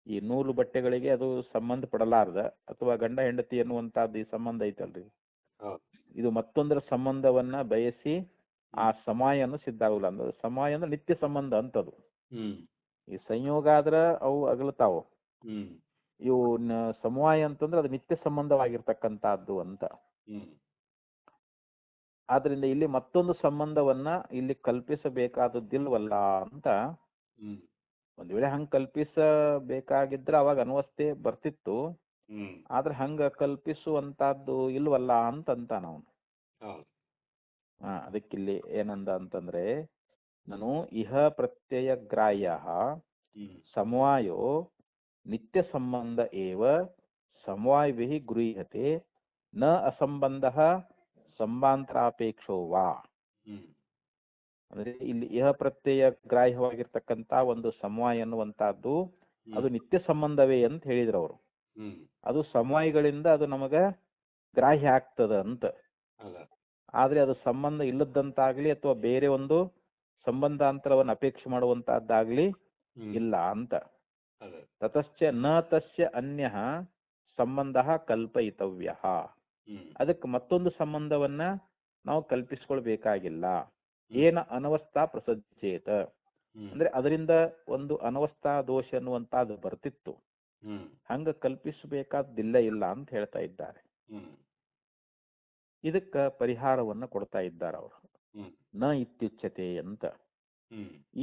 ಈ ನೂಲು ಬಟ್ಟೆಗಳಿಗೆ ಅದು ಸಂಬಂಧ ಪಡಲಾರ್ದ ಅಥವಾ ಗಂಡ ಹೆಂಡತಿ ಅನ್ನುವಂತಹದ್ದು ಈ ಸಂಬಂಧ ಐತಲ್ರಿ, ಇದು ಮತ್ತೊಂದರ ಸಂಬಂಧವನ್ನ ಬಯಸಿ ಆ ಸಮವಾಯನು ಸಿದ್ಧ ಆಗುಲ್ಲ ಅಂದ್ರೆ ಸಮವಾಯ ಅಂದ್ರೆ ನಿತ್ಯ ಸಂಬಂಧ ಅಂತದು. ಈ ಸಂಯೋಗ ಆದ್ರ ಅವು ಅಗಲತಾವು. ಇವು ಸಮವಾಯ ಅಂತಂದ್ರೆ ಅದು ನಿತ್ಯ ಸಂಬಂಧವಾಗಿರ್ತಕ್ಕಂಥದ್ದು ಅಂತ. ಆದ್ರಿಂದ ಇಲ್ಲಿ ಮತ್ತೊಂದು ಸಂಬಂಧವನ್ನ ಇಲ್ಲಿ ಕಲ್ಪಿಸಬೇಕಾದದ್ದಿಲ್ವಲ್ಲ ಅಂತ. ಒಂದ್ ವೇಳೆ ಹಂಗ ಕಲ್ಪಿಸಬೇಕಾಗಿದ್ರೆ ಅವಾಗ ಅನ್ವಸ್ಥೆ ಬರ್ತಿತ್ತು. ಆದ್ರೆ ಹಂಗ ಕಲ್ಪಿಸುವಂತಹದ್ದು ಇಲ್ವಲ್ಲ ಅಂತ ನಾವು. ಅದಕ್ಕಿಲ್ಲಿ ಏನಂದ ಅಂತಂದ್ರೆ ನಾನು ಇಹ ಪ್ರತ್ಯಯ ಗ್ರಾಹ್ಯ ಸಮವಾಯೋ ನಿತ್ಯ ಸಂಬಂಧ ಏವ ಸಮವಾಯಭಿ ಗೃಹ್ಯತೆ ನ ಅಸಂಬಂಧ ಸಂಬಂಧಾಪೇಕ್ಷೋ ವಾ. ಅಂದ್ರೆ ಇಲ್ಲಿ ಇಹ ಪ್ರತ್ಯಯ ಗ್ರಾಹ್ಯವಾಗಿರ್ತಕ್ಕಂಥ ಒಂದು ಸಮವಾಯ ಅನ್ನುವಂತಹದ್ದು ಅದು ನಿತ್ಯ ಸಂಬಂಧವೇ ಅಂತ ಹೇಳಿದ್ರು ಅವರು. ಅದು ಸಮವಾಯಿಗಳಿಂದ ಅದು ನಮಗ ಗ್ರಾಹ್ಯ ಆಗ್ತದ ಅಂತ. ಆದ್ರೆ ಅದು ಸಂಬಂಧ ಇಲ್ಲದಂತಾಗ್ಲಿ ಅಥವಾ ಬೇರೆ ಒಂದು ಸಂಬಂಧಾಂತರವನ್ನು ಅಪೇಕ್ಷೆ ಮಾಡುವಂತಹದ್ದಾಗ್ಲಿ ಇಲ್ಲ ಅಂತ. ತತಶ್ಚ ನ ತಸ್ಯ ಅನ್ಯ ಸಂಬಂಧ ಕಲ್ಪಯಿತವ್ಯ. ಅದಕ್ಕೆ ಮತ್ತೊಂದು ಸಂಬಂಧವನ್ನ ನಾವು ಕಲ್ಪಿಸ್ಕೊಳ್ಬೇಕಾಗಿಲ್ಲ. ಏನ ಅನವಸ್ಥಾ ಪ್ರಸಜ್ಜೇತ ಅಂದ್ರೆ ಅದರಿಂದ ಒಂದು ಅನವಸ್ಥಾ ದೋಷ ಅನ್ನುವಂತಹದ್ದು ಬರ್ತಿತ್ತು. ಹಂಗ ಕಲ್ಪಿಸಬೇಕಾದಿಲ್ಲ ಇಲ್ಲ ಅಂತ ಹೇಳ್ತಾ ಇದ್ದಾರೆ. ಇದಕ್ಕ ಪರಿಹಾರವನ್ನ ಕೊಡ್ತಾ ಇದ್ದಾರೆ ಅವರು. ನ ಇತ್ಯುಚ್ಯತೆ ಅಂತ.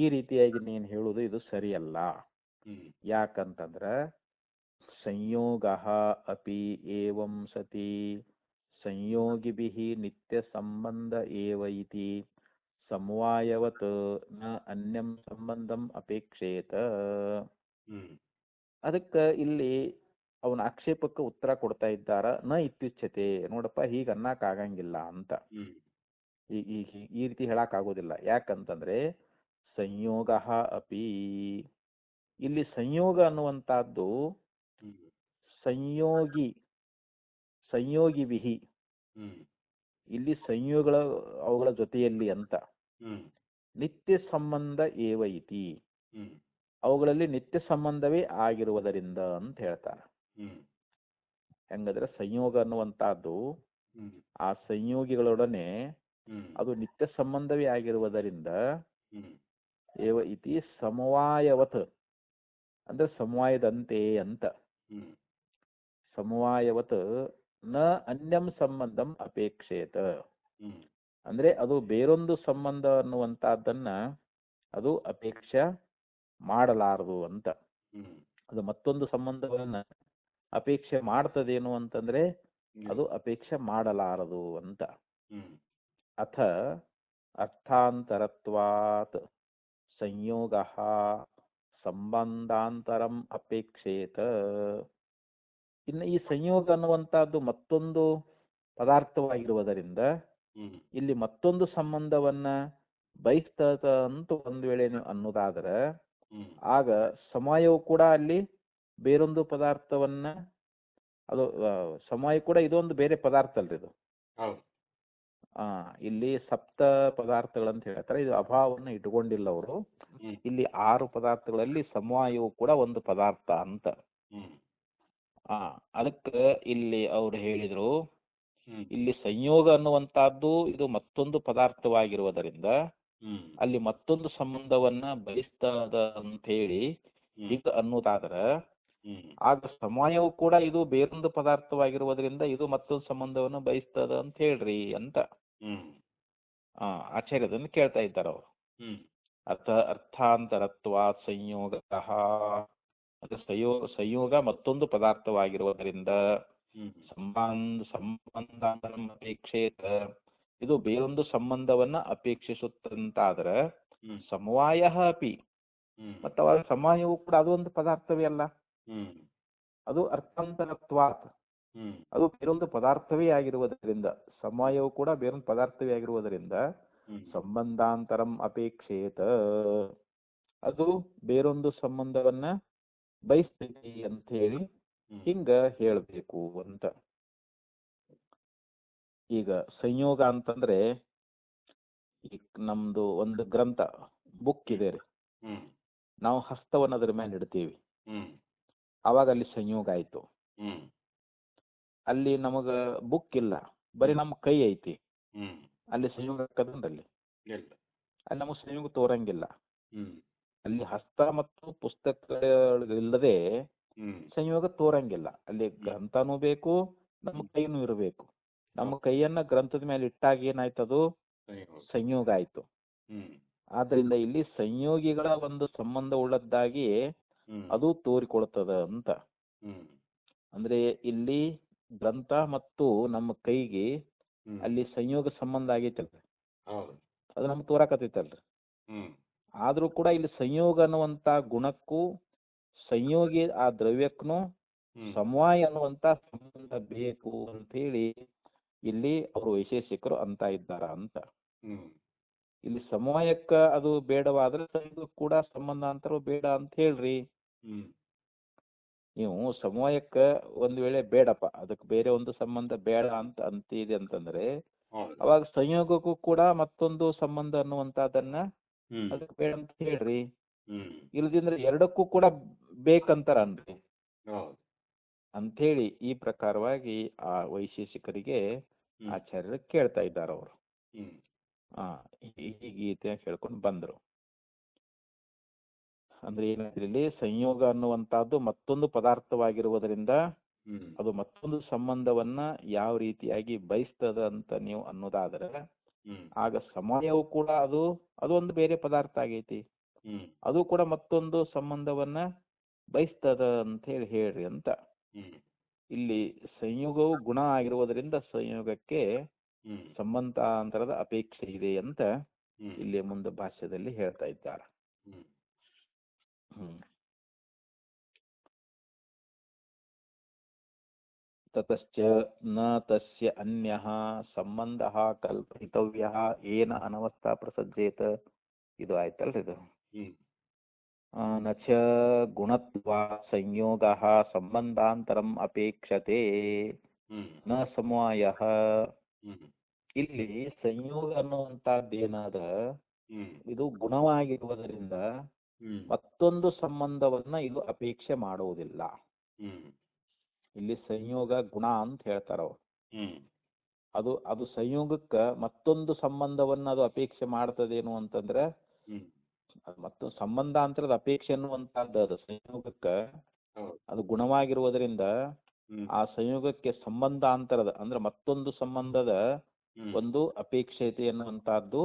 ಈ ರೀತಿಯಾಗಿ ನೀನು ಹೇಳುವುದು ಇದು ಸರಿಯಲ್ಲ. ಯಾಕಂತಂದ್ರ ಸಂಯೋಗ ಅಪಿ ಏವಂ ಸತಿ ಸಂಯೋಗಿಭಿಃ ನಿತ್ಯ ಸಂಬಂಧ ಏವ ಇತಿ ಸಮವಾಯವತ್ ನ ಅನ್ಯಂ ಸಂಬಂಧಂ ಅಪೇಕ್ಷೇತ. ಅದಕ್ಕ ಇಲ್ಲಿ ಅವನ ಆಕ್ಷೇಪಕ್ಕೆ ಉತ್ತರ ಕೊಡ್ತಾ ಇದ್ದಾರ. ನ ಇತ್ಯುಚ್ಯತೆ, ನೋಡಪ್ಪ ಹೀಗ ಅನ್ನಕ್ ಆಗಂಗಿಲ್ಲ ಅಂತ. ಈ ರೀತಿ ಹೇಳಕ್ ಆಗೋದಿಲ್ಲ. ಯಾಕಂತಂದ್ರೆ ಸಂಯೋಗ ಅಪಿ. ಇಲ್ಲಿ ಸಂಯೋಗ ಅನ್ನುವಂತಹದ್ದು ಸಂಯೋಗಿ ಸಂಯೋಗಿವಿಹಿ, ಇಲ್ಲಿ ಸಂಯೋಗಗಳ ಅವುಗಳ ಜೊತೆಯಲ್ಲಿ ಅಂತ. ನಿತ್ಯ ಸಂಬಂಧ ಏವ ಇತಿ, ಅವುಗಳಲ್ಲಿ ನಿತ್ಯ ಸಂಬಂಧವೇ ಆಗಿರುವುದರಿಂದ ಅಂತ ಹೇಳ್ತಾರೆ. ಹೆಂಗಂದ್ರೆ ಸಂಯೋಗ ಅನ್ನುವಂತಹದ್ದು ಆ ಸಂಯೋಗಿಗಳೊಡನೆ ಅದು ನಿತ್ಯ ಸಂಬಂಧವೇ ಆಗಿರುವುದರಿಂದ ಏವ ಇತಿ ಸಮವಾಯವತ್, ಅಂದ್ರೆ ಸಮವಾಯದಂತೆ ಅಂತ. ಸಮವಾಯವತ್ ನ ಅನ್ಯಂ ಸಂಬಂಧಂ ಅಪೇಕ್ಷೇತ, ಅಂದ್ರೆ ಅದು ಬೇರೊಂದು ಸಂಬಂಧ ಅನ್ನುವಂತಹದ್ದನ್ನ ಅದು ಅಪೇಕ್ಷೆ ಮಾಡಲಾರದು ಅಂತ. ಅದು ಮತ್ತೊಂದು ಸಂಬಂಧವನ್ನ ಅಪೇಕ್ಷೆ ಮಾಡ್ತದೇನು ಅಂತಂದ್ರೆ ಅದು ಅಪೇಕ್ಷೆ ಮಾಡಲಾರದು ಅಂತ. ಅಥ ಅರ್ಥಾಂತರತ್ವಾತ್ ಸಂಯೋಗ ಸಂಬಂಧಾಂತರಂ ಅಪೇಕ್ಷೇತ. ಇನ್ನು ಈ ಸಂಯೋಗ ಅನ್ನುವಂತಹದ್ದು ಮತ್ತೊಂದು ಪದಾರ್ಥವಾಗಿರುವುದರಿಂದ ಇಲ್ಲಿ ಮತ್ತೊಂದು ಸಂಬಂಧವನ್ನ ಬಯಸ್ತದ ಅಂತ ಒಂದು ವೇಳೆ ನೀವು ಅನ್ನೋದಾದ್ರೆ ಆಗ ಸಮಯವು ಕೂಡ ಅಲ್ಲಿ ಬೇರೊಂದು ಪದಾರ್ಥವನ್ನ ಅದು ಸಮಯ ಕೂಡ ಇದೊಂದು ಬೇರೆ ಪದಾರ್ಥ ಅಲ್ರಿ ಇದು. ಇಲ್ಲಿ ಸಪ್ತ ಪದಾರ್ಥಗಳಂತ ಹೇಳ್ತಾರೆ, ಇದು ಅಭಾವವನ್ನು ಇಟ್ಕೊಂಡಿಲ್ಲ ಅವರು. ಇಲ್ಲಿ 6 ಪದಾರ್ಥಗಳಲ್ಲಿ ಸಮವಾಯವು ಕೂಡ ಒಂದು ಪದಾರ್ಥ ಅಂತ. ಅದಕ್ಕೆ ಇಲ್ಲಿ ಅವ್ರು ಹೇಳಿದ್ರು, ಇಲ್ಲಿ ಸಂಯೋಗ ಅನ್ನುವಂತಹದ್ದು ಇದು ಮತ್ತೊಂದು ಪದಾರ್ಥವಾಗಿರುವುದರಿಂದ ಅಲ್ಲಿ ಮತ್ತೊಂದು ಸಂಬಂಧವನ್ನ ಬಯಸ್ತದ ಅಂತ ಹೇಳಿ ಈಗ ಅನ್ನೋದಾದ್ರೆ ಆಗ ಸಮಯವು ಕೂಡ ಇದು ಬೇರೊಂದು ಪದಾರ್ಥವಾಗಿರುವುದರಿಂದ ಇದು ಮತ್ತೊಂದು ಸಂಬಂಧವನ್ನು ಬಯಸ್ತದ ಅಂತ ಹೇಳ್ರಿ ಅಂತ ಆಚಾರ್ಯದನ್ನು ಕೇಳ್ತಾ ಇದ್ದಾರೆ ಅವರು. ಅರ್ಥಾಂತರತ್ವಾ ಸಂಯೋಗ, ಅದು ಸಂಯೋಗ ಮತ್ತೊಂದು ಪದಾರ್ಥವಾಗಿರುವುದರಿಂದ ಸಂಬಂಧಾಂತರಂ ಅಪೇಕ್ಷೇತ, ಇದು ಬೇರೊಂದು ಸಂಬಂಧವನ್ನ ಅಪೇಕ್ಷಿಸುತ್ತಂತಾದ್ರೆ ಸಮವಾಯ ಅಪಿ, ಮತ್ತು ಅವಾಗ ಸಮಯವು ಕೂಡ ಅದು ಒಂದು ಪದಾರ್ಥವೇ ಅಲ್ಲ, ಅದು ಅರ್ಥಾಂತರತ್ವಾತ್, ಅದು ಬೇರೊಂದು ಪದಾರ್ಥವೇ ಆಗಿರುವುದರಿಂದ, ಸಮಯವು ಕೂಡ ಬೇರೊಂದು ಪದಾರ್ಥವೇ ಆಗಿರುವುದರಿಂದ ಸಂಬಂಧಾಂತರಂ ಅಪೇಕ್ಷೇತ, ಅದು ಬೇರೊಂದು ಸಂಬಂಧವನ್ನ ಬಯಸ್ತೈತಿ ಅಂತ ಹೇಳಿ ಹಿಂಗ ಹೇಳ್ಬೇಕು ಅಂತ. ಈಗ ಸಂಯೋಗ ಅಂತಂದ್ರೆ ಈಗ ನಮ್ದು ಒಂದು ಗ್ರಂಥ ಬುಕ್ ಇದೆ ರೀ, ನಾವು ಹಸ್ತವನ್ನ ಅದ್ರ ಮೇಲೆ ಇಡ್ತೀವಿ, ಅವಾಗ ಅಲ್ಲಿ ಸಂಯೋಗ ಆಯ್ತು. ಅಲ್ಲಿ ನಮಗ ಬುಕ್ ಇಲ್ಲ, ಬರೀ ನಮ್ಮ ಕೈ ಐತಿ, ಅಲ್ಲಿ ಸಂಯೋಗ ಆಗ್ತದಂದ್ರಲ್ಲಿ, ಅಲ್ಲಿ ನಮಗ್ ಸಂಯೋಗ ತೋರಂಗಿಲ್ಲ. ಅಲ್ಲಿ ಹಸ್ತ ಮತ್ತು ಪುಸ್ತಕಗಳಿಲ್ಲದೆ ಸಂಯೋಗ ತೋರಂಗಿಲ್ಲ. ಅಲ್ಲಿ ಗ್ರಂಥನೂ ಬೇಕು, ನಮ್ಮ ಕೈನೂ ಇರಬೇಕು. ನಮ್ಮ ಕೈಯನ್ನ ಗ್ರಂಥದ ಮೇಲೆ ಇಟ್ಟಾಗ ಏನಾಯ್ತದು ಸಂಯೋಗ ಆಯ್ತು. ಆದ್ರಿಂದ ಇಲ್ಲಿ ಸಂಯೋಗಿಗಳ ಒಂದು ಸಂಬಂಧ ಉಳ್ಳದ್ದಾಗಿ ಅದು ತೋರಿಕೊಳ್ತದ ಅಂತ. ಅಂದ್ರೆ ಇಲ್ಲಿ ಗ್ರಂಥ ಮತ್ತು ನಮ್ಮ ಕೈಗೆ ಅಲ್ಲಿ ಸಂಯೋಗ ಸಂಬಂಧ ಆಗೈತಲ್ರಿ, ಅದು ನಮ್ಗೆ ತೋರಾಕತೈತಲ್ರಿ. ಆದ್ರೂ ಕೂಡ ಇಲ್ಲಿ ಸಂಯೋಗ ಅನ್ನುವಂತ ಗುಣಕ್ಕೂ ಸಂಯೋಗಿ ಆ ದ್ರವ್ಯಕ್ಕೂ ಸಮವಾಯ ಅನ್ನುವಂತ ಸಂಬಂಧ ಬೇಕು ಅಂತ ಹೇಳಿ ಇಲ್ಲಿ ಅವರು ವೈಶೇಷಿಕರು ಅಂತ ಇದ್ದಾರ ಅಂತ. ಇಲ್ಲಿ ಸಮವಾಯಕ್ಕ ಅದು ಬೇಡವಾದ್ರೆ ಸಂಯೋಗ ಕೂಡ ಸಂಬಂಧಾಂತರ ಬೇಡ ಅಂತ ಹೇಳ್ರಿ. ನೀವು ಸಮವಾಯಕ್ಕ ಒಂದ್ ವೇಳೆ ಬೇಡಪ್ಪ, ಅದಕ್ಕೆ ಬೇರೆ ಒಂದು ಸಂಬಂಧ ಬೇಡ ಅಂತ ಅಂತಿದೆ ಅಂತಂದ್ರೆ ಅವಾಗ ಸಂಯೋಗಕ್ಕೂ ಕೂಡ ಮತ್ತೊಂದು ಸಂಬಂಧ ಅನ್ನುವಂತದನ್ನ ಅದಕ್ಕೆ ಬೇಡ ಅಂತ ಹೇಳ್ರಿ. ಇಲ್ದಿಂದ್ರೆ ಎರಡಕ್ಕೂ ಕೂಡ ಬೇಕಂತಾರನ್ರಿ ಅಂಥೇಳಿ ಈ ಪ್ರಕಾರವಾಗಿ ಆ ವೈಶೇಷಿಕರಿಗೆ ಆಚಾರ್ಯರು ಕೇಳ್ತಾ ಇದ್ದಾರೆ ಅವರು. ಈ ಗೀತೆ ಕೇಳ್ಕೊಂಡು ಬಂದ್ರು. ಅಂದ್ರೆ ಏನಾದ್ರಲ್ಲಿ ಸಂಯೋಗ ಅನ್ನುವಂತಹದ್ದು ಮತ್ತೊಂದು ಪದಾರ್ಥವಾಗಿರುವುದರಿಂದ ಅದು ಮತ್ತೊಂದು ಸಂಬಂಧವನ್ನ ಯಾವ ರೀತಿಯಾಗಿ ಬಯಸ್ತದ ಅಂತ ನೀವು ಅನ್ನೋದಾದ್ರೆ ಆಗ ಸಮಯವು ಕೂಡ ಅದು ಒಂದು ಬೇರೆ ಪದಾರ್ಥ ಆಗೈತಿ, ಅದು ಕೂಡ ಮತ್ತೊಂದು ಸಂಬಂಧವನ್ನ ಬಯಸ್ತದ ಅಂತ ಹೇಳ್ರಿ ಅಂತ. ಇಲ್ಲಿ ಸಂಯೋಗವು ಗುಣ ಆಗಿರುವುದರಿಂದ ಸಂಯೋಗಕ್ಕೆ ಸಂಬಂಧಾಂತರದ ಅಪೇಕ್ಷೆ ಇದೆ ಅಂತ ಇಲ್ಲಿ ಮುಂದೆ ಭಾಷ್ಯದಲ್ಲಿ ಹೇಳ್ತಾ ಇದ್ದಾರೆ. ತತಶ್ಚ ನ ತಸ್ಯ ಅನ್ಯಃ ಸಂಬಂಧಃ ಕಲ್ಪಿತವ್ಯಃ ಏನ ಅನವಸ್ಥಾ ಪ್ರಸಜ್ಜೇತ ಇದು ಆಯ್ತಲ್ರಿ ಇದು. ಹ್ಮ್ ನ ಚ ಗುಣತ್ವಾ ಸಂಯೋಗ ಸಂಬಂಧಾಂತರಂ ಅಪೇಕ್ಷತೆ ಹ್ಮ್ ನ ಸಮವಾಯ. ಹ್ಮ್ ಇಲ್ಲಿ ಸಂಯೋಗ ಅನ್ನುವಂತದ್ದೇನಾದ ಹ್ಮ್ ಇದು ಗುಣವಾಗಿರುವುದರಿಂದ ಹ್ಮ್ ಮತ್ತೊಂದು ಸಂಬಂಧವನ್ನ ಇದು ಅಪೇಕ್ಷೆ ಮಾಡುವುದಿಲ್ಲ. ಹ್ಮ್ ಇಲ್ಲಿ ಸಂಯೋಗ ಗುಣ ಅಂತ ಹೇಳ್ತಾರ ಅವ್ರು. ಹ್ಮ್ ಅದು ಅದು ಸಂಯೋಗಕ್ಕೆ ಮತ್ತೊಂದು ಸಂಬಂಧವನ್ನ ಅದು ಅಪೇಕ್ಷೆ ಮಾಡ್ತದೇನು ಅಂತಂದ್ರೆ ಹ್ಮ್ ಅದು ಮತ್ತೊಂದು ಸಂಬಂಧಾಂತರದ ಅಪೇಕ್ಷೆ ಅನ್ನುವಂತಹದ್ದು ಅದು ಸಂಯೋಗಕ್ಕೆ ಹೌದು. ಅದು ಗುಣವಾಗಿರುವುದರಿಂದ ಹ್ಮ್ ಆ ಸಂಯೋಗಕ್ಕೆ ಸಂಬಂಧಾಂತರದ ಅಂದ್ರೆ ಮತ್ತೊಂದು ಸಂಬಂಧದ ಹ್ಮ್ ಒಂದು ಅಪೇಕ್ಷತೆ ಎನ್ನುವಂತಹದ್ದು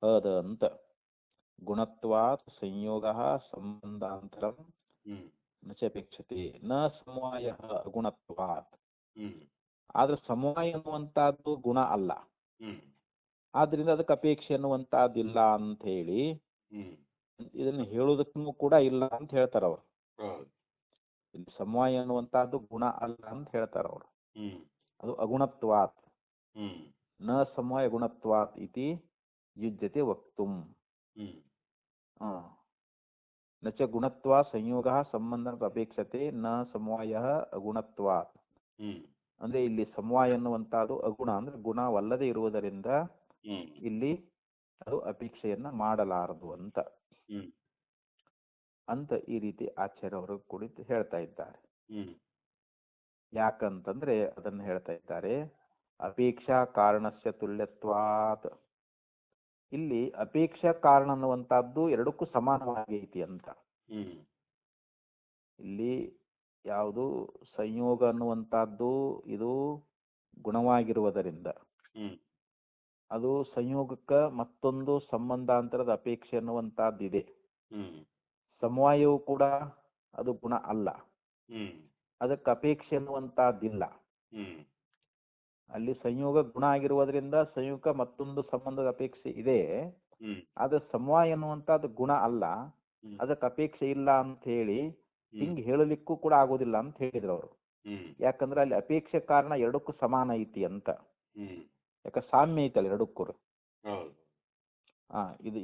ಅದ ಅಂತ. ಗುಣತ್ವಾತ್ ಸಂಯೋಗ ಸಂಬಂಧಾಂತರಂ ಹ್ಮ್ ನ ಚ ಅಪೇಕ್ಷತೆ ನ ಸಮವಾಯ ಅಗುಣತ್ವಾತ್. ಹ್ಮ್ ಆದ್ರೆ ಸಮವಾಯ ಅನ್ನುವಂತಹದ್ದು ಗುಣ ಅಲ್ಲ, ಹ್ಮ್ ಆದ್ರಿಂದ ಅದಕ್ಕೆ ಅಪೇಕ್ಷೆ ಅನ್ನುವಂತಹದ್ದಿಲ್ಲ ಅಂತ ಹೇಳಿ ಹ್ಮ್ ಇದನ್ನ ಹೇಳೋದಕ್ಕೂ ಕೂಡ ಇಲ್ಲ ಅಂತ ಹೇಳ್ತಾರ ಅವ್ರು. ಹೌದು. ಇಲ್ಲಿ ಸಮವಾಯ ಅನ್ನುವಂತಹದ್ದು ಗುಣ ಅಲ್ಲ ಅಂತ ಹೇಳ್ತಾರ ಅವ್ರು. ಹ್ಮ್ ಅದು ಅಗುಣತ್ವಾತ್ ಹ್ಮ್ ನ ಸಮವಾಯ ಗುಣತ್ವಾತ್ ಇತಿ ಯುಜ್ಯತೆ ವಕ್ತುಂ. ಹ್ಮ್ ನ ಚ ಗುಣತ್ವಾ ಸಂಯೋಗ ಸಂಬಂಧ ಅಪೇಕ್ಷತೆ ನ ಸಮವಾಯ ಅಗುಣತ್ವಾತ್. ಹ್ಮ್ ಅಂದ್ರೆ ಇಲ್ಲಿ ಸಮವಾಯ ಅನ್ನುವಂತಹದ್ದು ಅಗುಣ ಅಂದ್ರೆ ಗುಣವಲ್ಲದೆ ಇರುವುದರಿಂದ ಹ್ಮ್ ಇಲ್ಲಿ ಅದು ಅಪೇಕ್ಷೆಯನ್ನ ಮಾಡಲಾರದು ಅಂತ ಹ್ಮ್ ಅಂತ ಈ ರೀತಿ ಆಚಾರ್ಯ ಅವರು ಕುರಿತು ಹೇಳ್ತಾ ಇದ್ದಾರೆ. ಹ್ಮ್ ಯಾಕಂತಂದ್ರೆ ಅದನ್ನು ಹೇಳ್ತಾ ಇದ್ದಾರೆ ಅಪೇಕ್ಷಾ ಕಾರಣಸ್ಯ ತುಲ್ಯತ್ವಾತ್. ಇಲ್ಲಿ ಅಪೇಕ್ಷಾ ಕಾರಣ ಅನ್ನುವಂತಹದ್ದು ಎರಡಕ್ಕೂ ಸಮಾನವಾಗೈತಿ ಅಂತ. ಹ್ಮ್ ಇಲ್ಲಿ ಯಾವುದು ಸಂಯೋಗ ಅನ್ನುವಂತಹದ್ದು ಇದು ಗುಣವಾಗಿರುವುದರಿಂದ ಹ್ಮ್ ಅದು ಸಂಯೋಗಕ್ಕೆ ಮತ್ತೊಂದು ಸಂಬಂಧಾಂತರದ ಅಪೇಕ್ಷೆ ಅನ್ನುವಂತಹದ್ದಿದೆ. ಹ್ಮ್ ಸಮವಾಯವು ಕೂಡ ಅದು ಗುಣ ಅಲ್ಲ, ಹ್ಮ್ ಅದಕ್ಕೆ ಅಪೇಕ್ಷೆ ಅನ್ನುವಂತಹದ್ದಿಲ್ಲ. ಹ್ಮ್ ಅಲ್ಲಿ ಸಂಯೋಗ ಗುಣ ಆಗಿರುವುದರಿಂದ ಸಂಯೋಗ ಮತ್ತೊಂದು ಸಂಬಂಧದ ಅಪೇಕ್ಷೆ ಇದೆ, ಹ್ಮ್ ಆದ್ರೆ ಸಮವಾಯ ಅನ್ನುವಂತಹದ್ದು ಗುಣ ಅಲ್ಲ, ಹ್ಮ್ ಅದಕ್ಕೆ ಅಪೇಕ್ಷೆ ಇಲ್ಲ ಅಂತ ಹೇಳಿ ಹಿಂಗ್ ಹೇಳಲಿಕ್ಕೂ ಕೂಡ ಆಗೋದಿಲ್ಲ ಅಂತ ಹೇಳಿದ್ರು ಅವರು. ಹ್ಮ್ ಯಾಕಂದ್ರೆ ಅಲ್ಲಿ ಅಪೇಕ್ಷೆ ಕಾರಣ ಎರಡಕ್ಕೂ ಸಮಾನ ಐತಿ ಅಂತ. ಹ್ಮ್ ಯಾಕ ಸಾಮ್ಯ ಐತಲ್ಲ ಎರಡಕ್ಕೂ. ಹೌದು.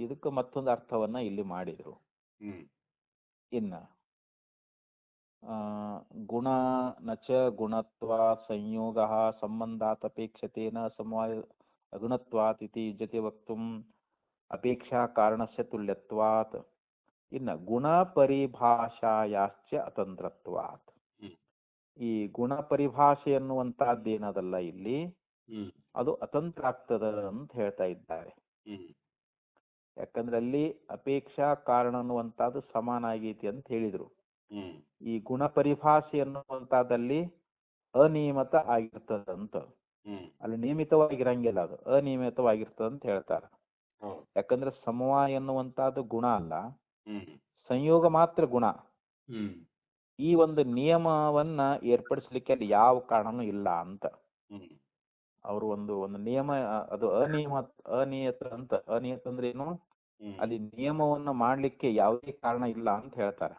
ಇದಕ್ಕೆ ಮತ್ತೊಂದು ಅರ್ಥವನ್ನ ಇಲ್ಲಿ ಮಾಡಿದ್ರು. ಹ್ಮ್ ಇನ್ನ ಗುಣ ನಚ ಗುಣತ್ವ ಸಂಯೋಗ ಸಂಬಂಧಾತ್ ಅಪೇಕ್ಷತೆನ ಸಮವಾಯ ಅಗುಣತ್ವಾತ್ ಇತಿ ಯುಜ್ಯತೆ ವಕ್ತುಂ ಅಪೇಕ್ಷಾ ಕಾರಣಸ್ಯ ತುಲ್ಯತ್ವಾತ್. ಇನ್ನ ಗುಣ ಪರಿಭಾಷಾಯಾಶ್ಚ ಅತಂತ್ರತ್ವಾತ್. ಹ್ಮ್ ಈ ಗುಣ ಪರಿಭಾಷೆ ಎನ್ನುವಂತಹದ್ದೇನದಲ್ಲ ಇಲ್ಲಿ ಹ್ಮ್ ಅದು ಅತಂತ್ರ ಆಗ್ತದ ಅಂತ ಹೇಳ್ತಾ ಇದ್ದಾರೆ. ಹ್ಮ್ ಯಾಕಂದ್ರೆ ಅಲ್ಲಿ ಅಪೇಕ್ಷಾ ಕಾರಣ ಅನ್ನುವಂಥದ್ದು ಸಮಾನ ಆಗೈತಿ ಅಂತ ಹೇಳಿದ್ರು. ಹ್ಮ್ ಈ ಗುಣ ಪರಿಭಾಷೆ ಅನ್ನುವಂಥದ್ದಲ್ಲಿ ಅನಿಯಮಿತ ಆಗಿರ್ತದಂತ. ಹ್ಮ್ ಅಲ್ಲಿ ನಿಯಮಿತವಾಗಿರಂಗಿಲ್ಲ, ಅದು ಅನಿಯಮಿತವಾಗಿರ್ತದ ಅಂತ ಹೇಳ್ತಾರೆ. ಹೌದು. ಯಾಕಂದ್ರೆ ಸಮವಾಯ ಎನ್ನುವಂತಹದ್ದು ಗುಣ ಅಲ್ಲ, ಹ್ಮ್ ಸಂಯೋಗ ಮಾತ್ರ ಗುಣ. ಹ್ಮ್ ಈ ಒಂದು ನಿಯಮವನ್ನ ಏರ್ಪಡಿಸ್ಲಿಕ್ಕೆ ಅಲ್ಲಿ ಯಾವ ಕಾರಣನೂ ಇಲ್ಲ ಅಂತ ಹ್ಮ್ ಅವರು ಒಂದು ಒಂದು ನಿಯಮ ಅದು ಅನಿಯತ ಅಂತ. ಅನಿಯತ ಅಂದ್ರೆ ಏನು, ಹ್ಮ್ ಅಲ್ಲಿ ನಿಯಮವನ್ನ ಮಾಡ್ಲಿಕ್ಕೆ ಯಾವುದೇ ಕಾರಣ ಇಲ್ಲ ಅಂತ ಹೇಳ್ತಾರೆ.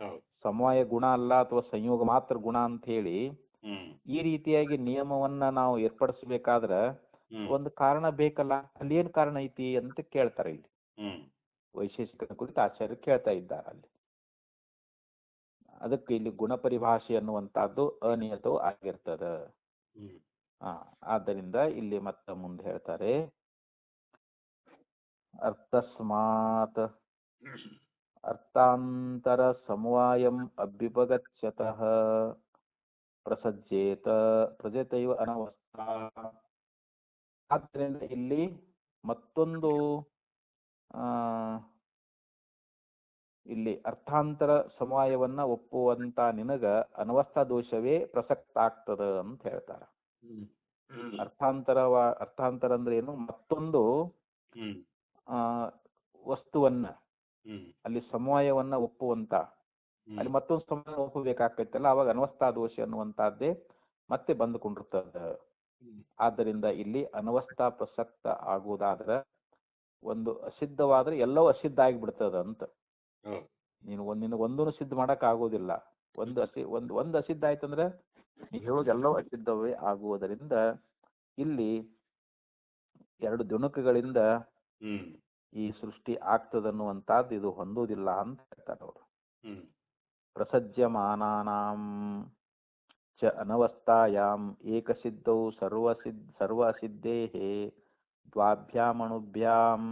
ಹೌದು. ಸಮವಾಯ ಗುಣ ಅಲ್ಲ ಅಥವಾ ಸಂಯೋಗ ಮಾತ್ರ ಗುಣ ಅಂತ ಹೇಳಿ ಹ್ಮ್ ಈ ರೀತಿಯಾಗಿ ನಿಯಮವನ್ನ ನಾವು ಏರ್ಪಡಿಸಬೇಕಾದ್ರೆ ಹ್ಮ್ ಒಂದು ಕಾರಣ ಬೇಕಲ್ಲ, ಅಲ್ಲಿ ಏನ್ ಕಾರಣ ಐತಿ ಅಂತ ಕೇಳ್ತಾರೆ. ಇಲ್ಲಿ ಹ್ಮ್ ವೈಶೇಷಿಕನ ಕುರಿತು ಆಚಾರ್ಯರು ಕೇಳ್ತಾ ಇದ್ದಾರೆ ಅಲ್ಲಿ. ಅದಕ್ಕೆ ಇಲ್ಲಿ ಗುಣ ಪರಿಭಾಷೆ ಅನ್ನುವಂತಹದ್ದು ಅನಿಯತವೂ ಆಗಿರ್ತದ. ಹ್ಮ್ ಆದ್ದರಿಂದ ಇಲ್ಲಿ ಮತ್ತೆ ಮುಂದೆ ಹೇಳ್ತಾರೆ ಅರ್ಥಸ್ಮಾತ್ ಅರ್ಥಾಂತರ ಸಮವಾಯಂ ಅಭ್ಯುಪಗಚ್ಯತಃ ಪ್ರಸಜ್ಜೇತ ಪ್ರಜೆತೈವ ಅನವಸ್ಥಾ. ಆದ್ದರಿಂದ ಇಲ್ಲಿ ಮತ್ತೊಂದು ಇಲ್ಲಿ ಅರ್ಥಾಂತರ ಸಮವಾಯವನ್ನ ಒಪ್ಪುವಂತ ನಿನಗ ಅನವಸ್ಥಾ ದೋಷವೇ ಪ್ರಸಕ್ತ ಆಗ್ತದ ಅಂತ ಹೇಳ್ತಾರೆ. ಅರ್ಥಾಂತರ ಅಂದ್ರೆ ಏನು, ಮತ್ತೊಂದು ವಸ್ತುವನ್ನ ಅಲ್ಲಿ ಸಮವಾಯವನ್ನ ಒಪ್ಪುವಂತ, ಅಲ್ಲಿ ಮತ್ತೊಂದು ಸಮಯ ಒಪ್ಪಬೇಕಾಗ್ತೈತಲ್ಲ, ಅವಾಗ ಅನವಸ್ಥಾ ದೋಷ ಅನ್ನುವಂತಹದ್ದೇ ಮತ್ತೆ ಬಂದುಕೊಂಡಿರ್ತದ. ಆದ್ದರಿಂದ ಇಲ್ಲಿ ಅನವಸ್ಥಾ ಪ್ರಸಕ್ತ ಆಗುವುದಾದ್ರೆ ಒಂದು ಅಸಿದ್ಧವಾದ್ರೆ ಎಲ್ಲವೂ ಅಸಿದ್ಧ ಆಗಿಬಿಡ್ತದ ಅಂತ. ನಿನಗೆ ಒಂದೂ ಸಿದ್ಧ ಮಾಡಕ್ ಆಗೋದಿಲ್ಲ. ಒಂದು ಅಸಿದ್ಧ ಆಯ್ತಂದ್ರೆ ನೀವು ಹೇಳೋದೆಲ್ಲವೂ ಅಸಿದ್ಧವೇ ಆಗುವುದರಿಂದ ಇಲ್ಲಿ ಎರಡು ದುಣುಕುಗಳಿಂದ ಈ ಸೃಷ್ಟಿ ಆಗ್ತದನ್ನುವಂಥದ್ದು ಇದು ಹೊಂದುವುದಿಲ್ಲ ಅಂತ ಹೇಳ್ತಾರೆ ಅವರು. ಪ್ರಸಜ್ಯಮಾನಾನಾಂ ಚ ಅನವಸ್ಥಾಯಾಂ ಏಕಸಿದ್ಧೌ ಸರ್ವ ಅಸಿದ್ಧೇಃ ದ್ವಾಭ್ಯಾಮಣುಭ್ಯಾಂ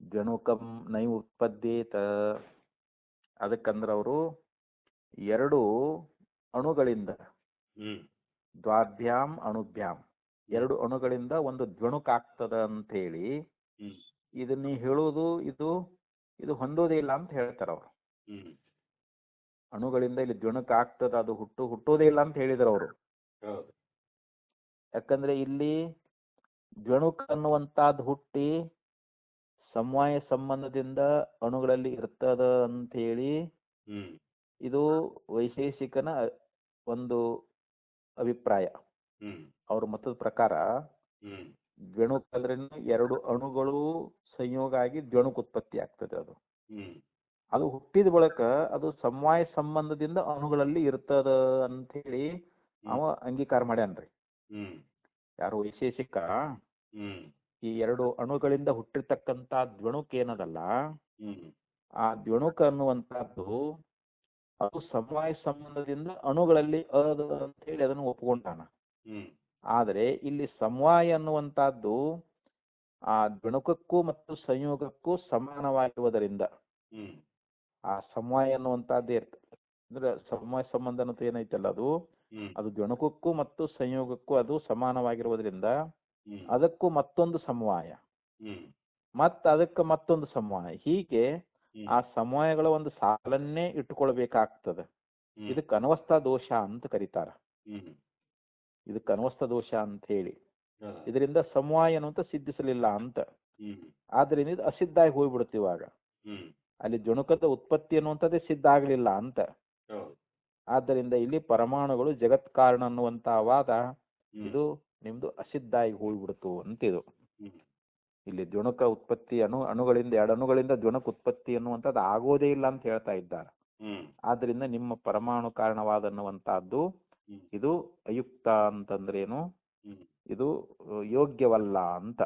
ದ್ವಣುಕಂ ನೈವ ಉತ್ಪದ್ಯೇತ. ಅದಕ್ಕಂದ್ರೆ ಅವರು ಎರಡು ಅಣುಗಳಿಂದ ದ್ವಾಭ್ಯಾಂ ಅಣುಭ್ಯಾಂ ಎರಡು ಅಣುಗಳಿಂದ ಒಂದು ದ್ವಣುಕಾಗ್ತದ ಅಂತೇಳಿ ಇದನ್ನ ಹೇಳುವುದು ಇದು ಹೊಂದೋದೇ ಇಲ್ಲ ಅಂತ ಹೇಳ್ತಾರೆ ಅವರು. ಅಣುಗಳಿಂದ ಇಲ್ಲಿ ದ್ವಣುಕ ಆಗ್ತದ, ಅದು ಹುಟ್ಟೋದೇ ಇಲ್ಲ ಅಂತ ಹೇಳಿದ್ರು ಅವರು. ಯಾಕಂದ್ರೆ ಇಲ್ಲಿ ದ್ವಣುಕ ಅನ್ನುವಂಥದ್ದು ಹುಟ್ಟಿ ಸಮವಾಯ ಸಂಬಂಧದಿಂದ ಅಣುಗಳಲ್ಲಿ ಇರ್ತದ ಅಂತೇಳಿ ಇದು ವೈಶೇಷಿಕನ ಒಂದು ಅಭಿಪ್ರಾಯ. ಅವ್ರ ಮತದ ಪ್ರಕಾರ ದ್ವಣುಕ ಅಂದ್ರೆ ಎರಡು ಅಣುಗಳು ಸಂಯೋಗ ಆಗಿ ದ್ವಣುಕ ಉತ್ಪತ್ತಿ ಆಗ್ತದೆ. ಅದು ಹುಟ್ಟಿದ ಬಳಿಕ ಅದು ಸಮವಾಯ ಸಂಬಂಧದಿಂದ ಅಣುಗಳಲ್ಲಿ ಇರ್ತದ ಅಂತ ಹೇಳಿ ಅವ ಅಂಗೀಕಾರ ಮಾಡ್ಯಾನ್ರಿ. ಯಾರು ವೈಶೇಷಿಕ ಈ ಎರಡು ಅಣುಗಳಿಂದ ಹುಟ್ಟಿರ್ತಕ್ಕಂತ ದ್ವಣುಕ ಏನದಲ್ಲ, ಆ ದ್ವಣುಕ ಅನ್ನುವಂಥದ್ದು ಅದು ಸಮವಾಯ ಸಂಬಂಧದಿಂದ ಅಣುಗಳಲ್ಲಿ ಅದ ಅಂತ ಹೇಳಿ ಅದನ್ನು ಒಪ್ಪಿಕೊಂಡಾನ. ಆದರೆ ಇಲ್ಲಿ ಸಮವಾಯ ಅನ್ನುವಂಥದ್ದು ಆ ದ್ವಣುಕಕ್ಕೂ ಮತ್ತು ಸಂಯೋಗಕ್ಕೂ ಸಮಾನವಾಗಿರುವುದರಿಂದ ಆ ಸಮವಾಯ ಅನ್ನುವಂಥದ್ದೇ ಇರ್ತದೆ. ಅಂದ್ರೆ ಸಮವಾಯ ಸಂಬಂಧ ಅನ್ನೋದು ಏನೈತಲ್ಲ ಅದು ದ್ವಣುಕಕ್ಕೂ ಮತ್ತು ಸಂಯೋಗಕ್ಕೂ ಅದು ಸಮಾನವಾಗಿರುವುದರಿಂದ ಅದಕ್ಕೂ ಮತ್ತೊಂದು ಸಮವಾಯ, ಅದಕ್ಕೆ ಮತ್ತೊಂದು ಸಮವಾಯ, ಹೀಗೆ ಆ ಸಮವಾಯಗಳ ಒಂದು ಸಾಲನ್ನೇ ಇಟ್ಟುಕೊಳ್ಬೇಕಾಗ್ತದೆ. ಇದಕ್ಕೆ ಅನವಸ್ಥಾ ದೋಷ ಅಂತ ಕರೀತಾರ. ಇದಕ್ಕೆ ಅನವಸ್ಥಾ ದೋಷ ಅಂತ ಹೇಳಿ ಇದರಿಂದ ಸಮವಾಯ ಅನ್ನುವಂತ ಸಿದ್ಧಿಸಲಿಲ್ಲ ಅಂತ. ಆದ್ರಿಂದ ಇದು ಅಸಿದ್ಧ ಆಗಿ ಹೋಗ್ಬಿಡುತ್ತೆ. ಇವಾಗ ಅಲ್ಲಿ ದ್ವಣುಕದ ಉತ್ಪತ್ತಿ ಅನ್ನುವಂಥದ್ದೇ ಸಿದ್ಧ ಆಗಲಿಲ್ಲ ಅಂತ. ಆದ್ದರಿಂದ ಇಲ್ಲಿ ಪರಮಾಣುಗಳು ಜಗತ್ ಕಾರಣ ಅನ್ನುವಂತ ವಾದ ಇದು ನಿಮ್ದು ಅಸಿದ್ಧ ಆಗಿ ಹೋಗ್ಬಿಡ್ತು ಅಂತಿದು. ಇಲ್ಲಿ ದ್ವಣುಕ ಉತ್ಪತ್ತಿ ಅಣುಗಳಿಂದ ಎರಡು ಅಣುಗಳಿಂದ ದ್ವಣುಕ ಉತ್ಪತ್ತಿ ಅನ್ನುವಂಥದ್ದು ಆಗೋದೇ ಇಲ್ಲ ಅಂತ ಹೇಳ್ತಾ ಇದ್ದಾರೆ. ಆದ್ರಿಂದ ನಿಮ್ಮ ಪರಮಾಣು ಕಾರಣವಾದ ಅನ್ನುವಂತಹದ್ದು ಇದು ಅಯುಕ್ತ ಅಂತಂದ್ರೇನು, ಇದು ಯೋಗ್ಯವಲ್ಲ ಅಂತ.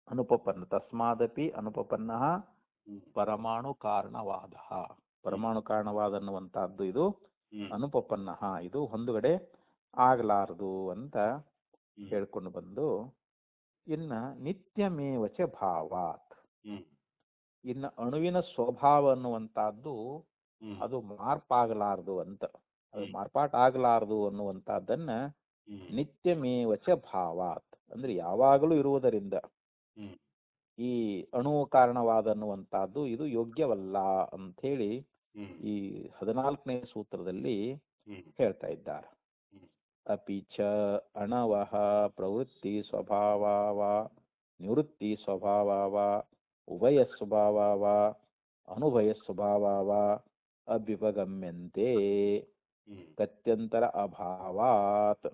ಅನುಪಪನ್ನ ತಸ್ಮಾದಪಿ ಅನುಪಪನ್ನ ಪರಮಾಣು ಕಾರಣವಾದ. ಪರಮಾಣು ಕಾರಣವಾದ ಅನ್ನುವಂತಹದ್ದು ಇದು ಅನುಪಪನ್ನ, ಇದು ಹೊಂದುಗಡೆ ಆಗಲಾರದು ಅಂತ ಹೇಳ್ಕೊಂಡು ಬಂದು, ಇನ್ನ ನಿತ್ಯಮೇವಚ ಭಾವಾತ್, ಇನ್ನು ಅಣುವಿನ ಸ್ವಭಾವ ಅನ್ನುವಂತಹದ್ದು ಅದು ಮಾರ್ಪಾಗಲಾರದು ಅಂತ. ಅದು ಮಾರ್ಪಾಟ ಆಗಲಾರದು ಅನ್ನುವಂತಹದ್ದನ್ನ ನಿತ್ಯಮೇವಚ ಭಾವಾತ್ ಅಂದ್ರೆ ಯಾವಾಗಲೂ ಇರುವುದರಿಂದ ಈ ಅಣು ಕಾರಣವಾದ ಅನ್ನುವಂತಹದ್ದು ಇದು ಯೋಗ್ಯವಲ್ಲ ಅಂತ ಹೇಳಿ ಈ 14ನೇ ಸೂತ್ರದಲ್ಲಿ ಹೇಳ್ತಾ ಇದ್ದಾರೆ. ಅಪಿಚ ಅಣವಃ ಪ್ರವೃತ್ತಿ ಸ್ವಭಾವ ನಿವೃತ್ತಿ ಸ್ವಭಾವ ಉಭಯ ಸ್ವಭಾವ ಅನುಭಯ ಸ್ವಭಾವ ಅಭ್ಯುಪಗಮ್ಯಂತೆ ಗತ್ಯಂತರ ಅಭಾವಾತ್.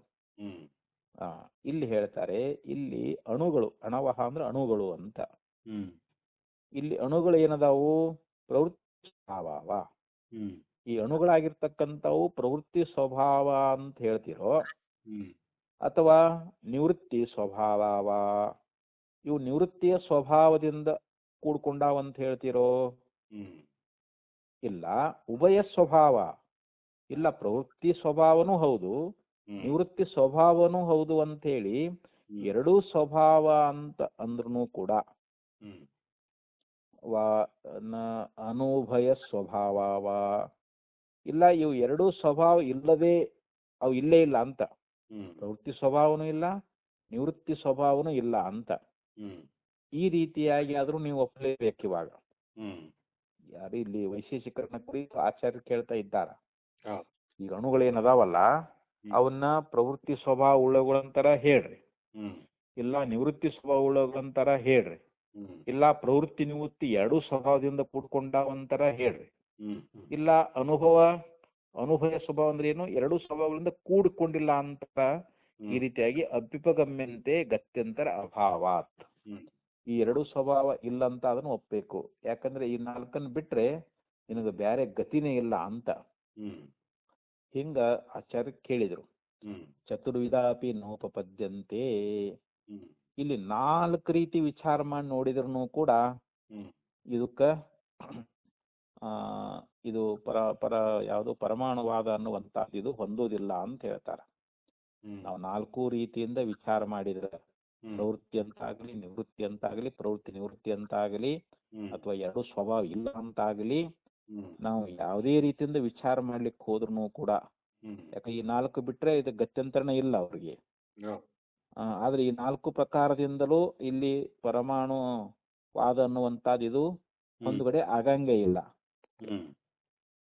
ಇಲ್ಲಿ ಹೇಳ್ತಾರೆ, ಇಲ್ಲಿ ಅಣುಗಳು, ಅಣವಃ ಅಂದ್ರೆ ಅಣುಗಳು ಅಂತ. ಇಲ್ಲಿ ಅಣುಗಳು ಏನದಾವು? ಪ್ರವೃತ್ತಿ ಸ್ವಭಾವ. ಈ ಅಣುಗಳಾಗಿರ್ತಕ್ಕಂಥವು ಪ್ರವೃತ್ತಿ ಸ್ವಭಾವ ಅಂತ ಹೇಳ್ತಿರೋ ಅಥವಾ ನಿವೃತ್ತಿ ಸ್ವಭಾವ, ಇವು ನಿವೃತ್ತಿಯ ಸ್ವಭಾವದಿಂದ ಕೂಡ್ಕೊಂಡಾವಂತ ಹೇಳ್ತಿರೋ? ಇಲ್ಲ, ಉಭಯ ಸ್ವಭಾವ. ಇಲ್ಲ, ಪ್ರವೃತ್ತಿ ಸ್ವಭಾವನೂ ಹೌದು ನಿವೃತ್ತಿ ಸ್ವಭಾವನೂ ಹೌದು ಅಂತ ಹೇಳಿ ಎರಡೂ ಸ್ವಭಾವ ಅಂತ ಅಂದ್ರೂ ಕೂಡ ಅನುಭಯ ಸ್ವಭಾವ ಇಲ್ಲ, ಇವು ಎರಡೂ ಸ್ವಭಾವ ಇಲ್ಲದೆ ಅವು ಇಲ್ಲೇ ಇಲ್ಲ ಅಂತ. ಪ್ರವೃತ್ತಿ ಸ್ವಭಾವನೂ ಇಲ್ಲ ನಿವೃತ್ತಿ ಸ್ವಭಾವನೂ ಇಲ್ಲ ಅಂತ. ಈ ರೀತಿಯಾಗಿ ಆದ್ರೂ ನೀವು ಒಪ್ಪಲೇಬೇಕು. ಇವಾಗ ಯಾರು ಇಲ್ಲಿ ವೈಶೇಷೀಕರಣ ಕುರಿತು ಆಚಾರ್ಯರು ಕೇಳ್ತಾ ಇದ್ದಾರ. ಈಗ ಅಣುಗಳೇನದಾವಲ್ಲ ಅವನ್ನ ಪ್ರವೃತ್ತಿ ಸ್ವಭಾವ ಉಳ್ಳಗಳಂತರ ಹೇಳ್ರಿ, ಇಲ್ಲ ನಿವೃತ್ತಿ ಸ್ವಭಾವ ಉಳ್ಳಗಳಂತರ ಹೇಳ್ರಿ, ಇಲ್ಲ ಪ್ರವೃತ್ತಿ ನಿವೃತ್ತಿ ಎರಡೂ ಸ್ವಭಾವದಿಂದ ಕೂಡ್ಕೊಂಡವಂತರ ಹೇಳ್ರಿ, ಇಲ್ಲ ಅನುಭಯ ಸ್ವಭಾವ ಅಂದ್ರೆ ಏನು, ಎರಡೂ ಸ್ವಭಾವಗಳಿಂದ ಕೂಡಿಕೊಂಡಿಲ್ಲ ಅಂತ. ಈ ರೀತಿಯಾಗಿ ಅಭ್ಯುಪಗಮ್ಯಂತೆ ಗತ್ಯಂತರ ಅಭಾವಾತ್, ಈ ಎರಡೂ ಸ್ವಭಾವ ಇಲ್ಲ ಅಂತ ಅದನ್ನು ಒಪ್ಪಬೇಕು. ಯಾಕಂದ್ರೆ ಈ ನಾಲ್ಕನ್ನು ಬಿಟ್ರೆ ನಿನಗೆ ಬೇರೆ ಗತಿನೇ ಇಲ್ಲ ಅಂತ. ಹಿಂಗ ಆಚಾರ್ಯ ಕೇಳಿದ್ರು. ಚತುರ್ವಿಧ ಅಪಿ ನೋಪಪದ್ಯಂತೆ, ಇಲ್ಲಿ 4 ರೀತಿ ವಿಚಾರ ಮಾಡಿ ನೋಡಿದ್ರು ಕೂಡ ಇದಕ್ಕ ಇದು ಯಾವುದು ಪರಮಾಣುವಾದ ಅನ್ನುವಂಥದ್ದು ಇದು ಹೊಂದೋದಿಲ್ಲ ಅಂತ ಹೇಳ್ತಾರೆ. ನಾವು 4 ರೀತಿಯಿಂದ ವಿಚಾರ ಮಾಡಿದ್ರೆ ಪ್ರವೃತ್ತಿ ಅಂತಾಗಲಿ, ನಿವೃತ್ತಿ ಅಂತಾಗಲಿ, ಪ್ರವೃತ್ತಿ ನಿವೃತ್ತಿ ಅಂತಾಗಲಿ, ಅಥವಾ ಎರಡು ಸ್ವಭಾವ ಇಲ್ಲ ಅಂತಾಗಲಿ, ನಾವು ಯಾವುದೇ ರೀತಿಯಿಂದ ವಿಚಾರ ಮಾಡ್ಲಿಕ್ಕೆ ಹೋದ್ರು ಕೂಡ, ಯಾಕೆ ಈ 4 ಬಿಟ್ರೆ ಇದು ಗತ್ಯಂತರನೇ ಇಲ್ಲ ಅವ್ರಿಗೆ. ಆದ್ರೆ ಈ 4 ಪ್ರಕಾರದಿಂದಲೂ ಇಲ್ಲಿ ಪರಮಾಣು ವಾದ ಅನ್ನುವಂಥದ್ದು ಇದು ಹೊಂದುಗಡೆ ಆಗಂಗೇ ಇಲ್ಲ.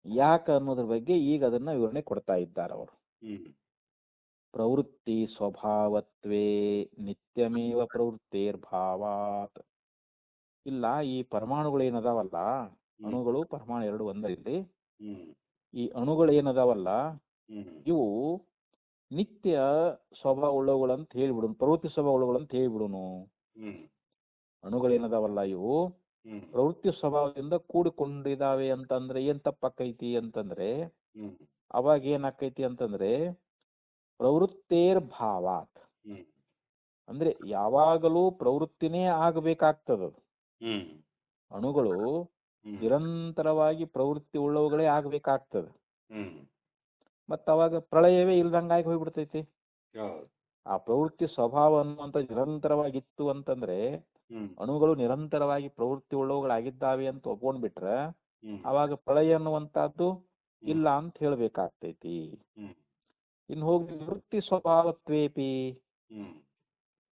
ಯಾಕೆ ಅನ್ನೋದ್ರ ಬಗ್ಗೆ ಈಗ ಅದನ್ನ ವಿವರಣೆ ಕೊಡ್ತಾ ಇದ್ದಾರೆ ಅವರು. ಪ್ರವೃತ್ತಿ ಸ್ವಭಾವತ್ವೇ ನಿತ್ಯಮೇವ ಪ್ರವೃತ್ತೇರ್ಭಾವಾತ್. ಇಲ್ಲ, ಈ ಪರಮಾಣುಗಳು ಏನದಾವಲ್ಲ, ಅಣುಗಳು ಪರಮಾಣು ಎರಡು ಒಂದರಲ್ಲಿ, ಈ ಅಣುಗಳು ಏನದಾವಲ್ಲ ಇವು ನಿತ್ಯ ಸ್ವಭಾವ ಉಳ್ಳವುಗಳಂತ ಹೇಳ್ಬಿಡುನು, ಪ್ರವೃತ್ತಿ ಸ್ವಭಾವ ಉಳ್ಳವುಗಳಂತ ಹೇಳ್ಬಿಡುನು. ಅಣುಗಳೇನದಾವಲ್ಲ ಇವು ಪ್ರವೃತ್ತಿ ಸ್ವಭಾವದಿಂದ ಕೂಡಿಕೊಂಡಿದಾವೆ ಅಂತಂದ್ರೆ ಏನ್ ತಪ್ಪಾಕೈತಿ ಅಂತಂದ್ರೆ, ಅವಾಗ ಏನಾಕೈತಿ ಅಂತಂದ್ರೆ ಪ್ರವೃತ್ತೇರ್ ಭಾವಾತ್, ಅಂದ್ರೆ ಯಾವಾಗಲೂ ಪ್ರವೃತ್ತಿನೇ ಆಗಬೇಕಾಗ್ತದ. ಅಣುಗಳು ನಿರಂತರವಾಗಿ ಪ್ರವೃತ್ತಿ ಉಳ್ಳವುಗಳೇ ಆಗ್ಬೇಕಾಗ್ತದೆ. ಮತ್ತ ಅವಾಗ ಪ್ರಳಯವೇ ಇಲ್ದಂಗಾಗಿ ಹೋಗ್ಬಿಡ್ತೈತಿ. ಆ ಪ್ರವೃತ್ತಿ ಸ್ವಭಾವ ಅನ್ನುವಂತ ನಿರಂತರವಾಗಿತ್ತು ಅಂತಂದ್ರೆ, ಅಣುಗಳು ನಿರಂತರವಾಗಿ ಪ್ರವೃತ್ತಿ ಉಳ್ಳವುಗಳಾಗಿದ್ದಾವೆ ಅಂತ ಒಪ್ಕೊಂಡ್ಬಿಟ್ರೆ ಅವಾಗ ಪ್ರಳಯ ಅನ್ನುವಂತಹದ್ದು ಇಲ್ಲ ಅಂತ ಹೇಳ್ಬೇಕಾಗ್ತೈತಿ. ಇನ್ನು ಹೋಗಿ ನಿವೃತ್ತಿ ಸ್ವಭಾವತ್ವೇಪಿ,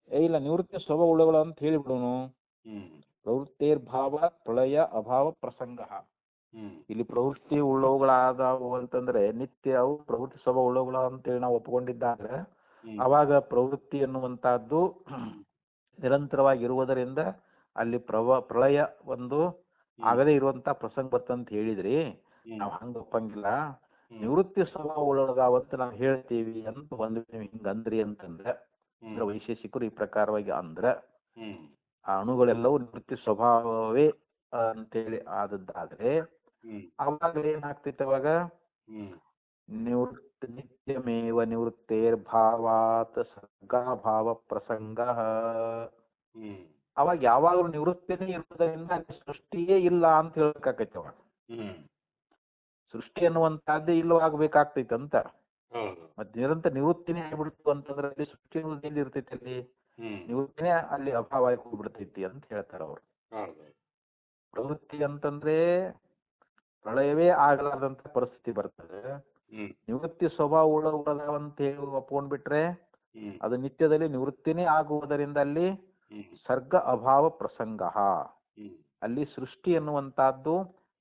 ಇಲ್ಲ ನಿವೃತ್ತಿ ಸ್ವಭಾವ ಉಳ್ಳಗಳು ಅಂತ ಹೇಳಿಬಿಡುನು. ಪ್ರವೃತ್ತೇರ್ಭಾವ ಪ್ರಳಯ ಅಭಾವ ಪ್ರಸಂಗ. ಇಲ್ಲಿ ಪ್ರವೃತ್ತಿ ಉಳ್ಳವುಗಳಾದವು ಅಂತಂದ್ರೆ ನಿತ್ಯ ಅವು ಪ್ರವೃತ್ತಿ ಸ್ವಭಾವ ಉಳ್ಳವುಗಳ ಅಂತೇಳಿ ನಾವು ಒಪ್ಕೊಂಡಿದ್ದಾದ್ರೆ ಅವಾಗ ಪ್ರವೃತ್ತಿ ಅನ್ನುವಂತಹದ್ದು ನಿರಂತರವಾಗಿ ಇರುವುದರಿಂದ ಅಲ್ಲಿ ಪ್ರಳಯ ಒಂದು ಆಗದೇ ಇರುವಂತ ಪ್ರಸಂಗ ಬರ್ತಂತ ಹೇಳಿದ್ರಿ. ನಾವ್ ಹಂಗ ಒಪ್ಪಂಗಿಲ್ಲ. ನಿವೃತ್ತಿ ಸ್ವಭಾವ ಉಳ್ಳದಾವಂತ ನಾವು ಹೇಳ್ತೀವಿ ಅಂತ ಒಂದು ಹಿಂಗಂದ್ರಿ ಅಂತಂದ್ರೆ, ವೈಶೇಷಿಕರು ಈ ಪ್ರಕಾರವಾಗಿ ಅಂದ್ರ ಆ ಅಣುಗಳೆಲ್ಲವೂ ನಿವೃತ್ತಿ ಸ್ವಭಾವವೇ ಅಂತೇಳಿ ಆದದ್ದಾದ್ರೆ ಅವಾಗ ಏನಾಗ್ತೈತೆ, ಅವಾಗ ನಿತ್ಯಮೇವ ನಿವೃತ್ತೇರ್ಭಾವಾತ್ ಸರ್ಗಾಭಾವ ಪ್ರಸಂಗ. ಅವಾಗ ಯಾವಾಗಲೂ ನಿವೃತ್ತಿನೇ ಇರುವುದರಿಂದ ಅಲ್ಲಿ ಸೃಷ್ಟಿಯೇ ಇಲ್ಲ ಅಂತ ಹೇಳ್ಬೇಕಾಕೈತಿ. ಅವಾಗ ಸೃಷ್ಟಿ ಅನ್ನುವಂತಹದ್ದೇ ಇಲ್ಲವಾಗಬೇಕಾಗ್ತೈತೆ ಅಂತ. ಮತ್ತೆ ನಿರಂತರ ನಿವೃತ್ತಿನೇ ಆಗ್ಬಿಡ್ತು ಅಂತಂದ್ರೆ ಅಲ್ಲಿ ಸೃಷ್ಟಿ ಎಲ್ಲಿ ಇರ್ತೈತಿ, ಅಲ್ಲಿ ನಿವೃತ್ತಿನೇ ಅಲ್ಲಿ ಅಭಾವ ಆಗಿ ಹೋಗ್ಬಿಡ್ತೈತಿ ಅಂತ ಹೇಳ್ತಾರ ಅವರು. ಪ್ರವೃತ್ತಿ ಅಂತಂದ್ರೆ ಪ್ರಳಯವೇ ಆಗಲಾರ್ದಂತ ಪರಿಸ್ಥಿತಿ ಬರ್ತದೆ. ನಿವೃತ್ತಿ ಸ್ವಭಾವ ಉಳ್ಳದಂತ ಹೇಳಿ ಒಪ್ಕೊಂಡ್ಬಿಟ್ರೆ ಅದು ನಿತ್ಯದಲ್ಲಿ ನಿವೃತ್ತಿನೇ ಆಗುವುದರಿಂದ ಅಲ್ಲಿ ಸರ್ಗ ಅಭಾವ ಪ್ರಸಂಗ, ಅಲ್ಲಿ ಸೃಷ್ಟಿ ಅನ್ನುವಂತಹದ್ದು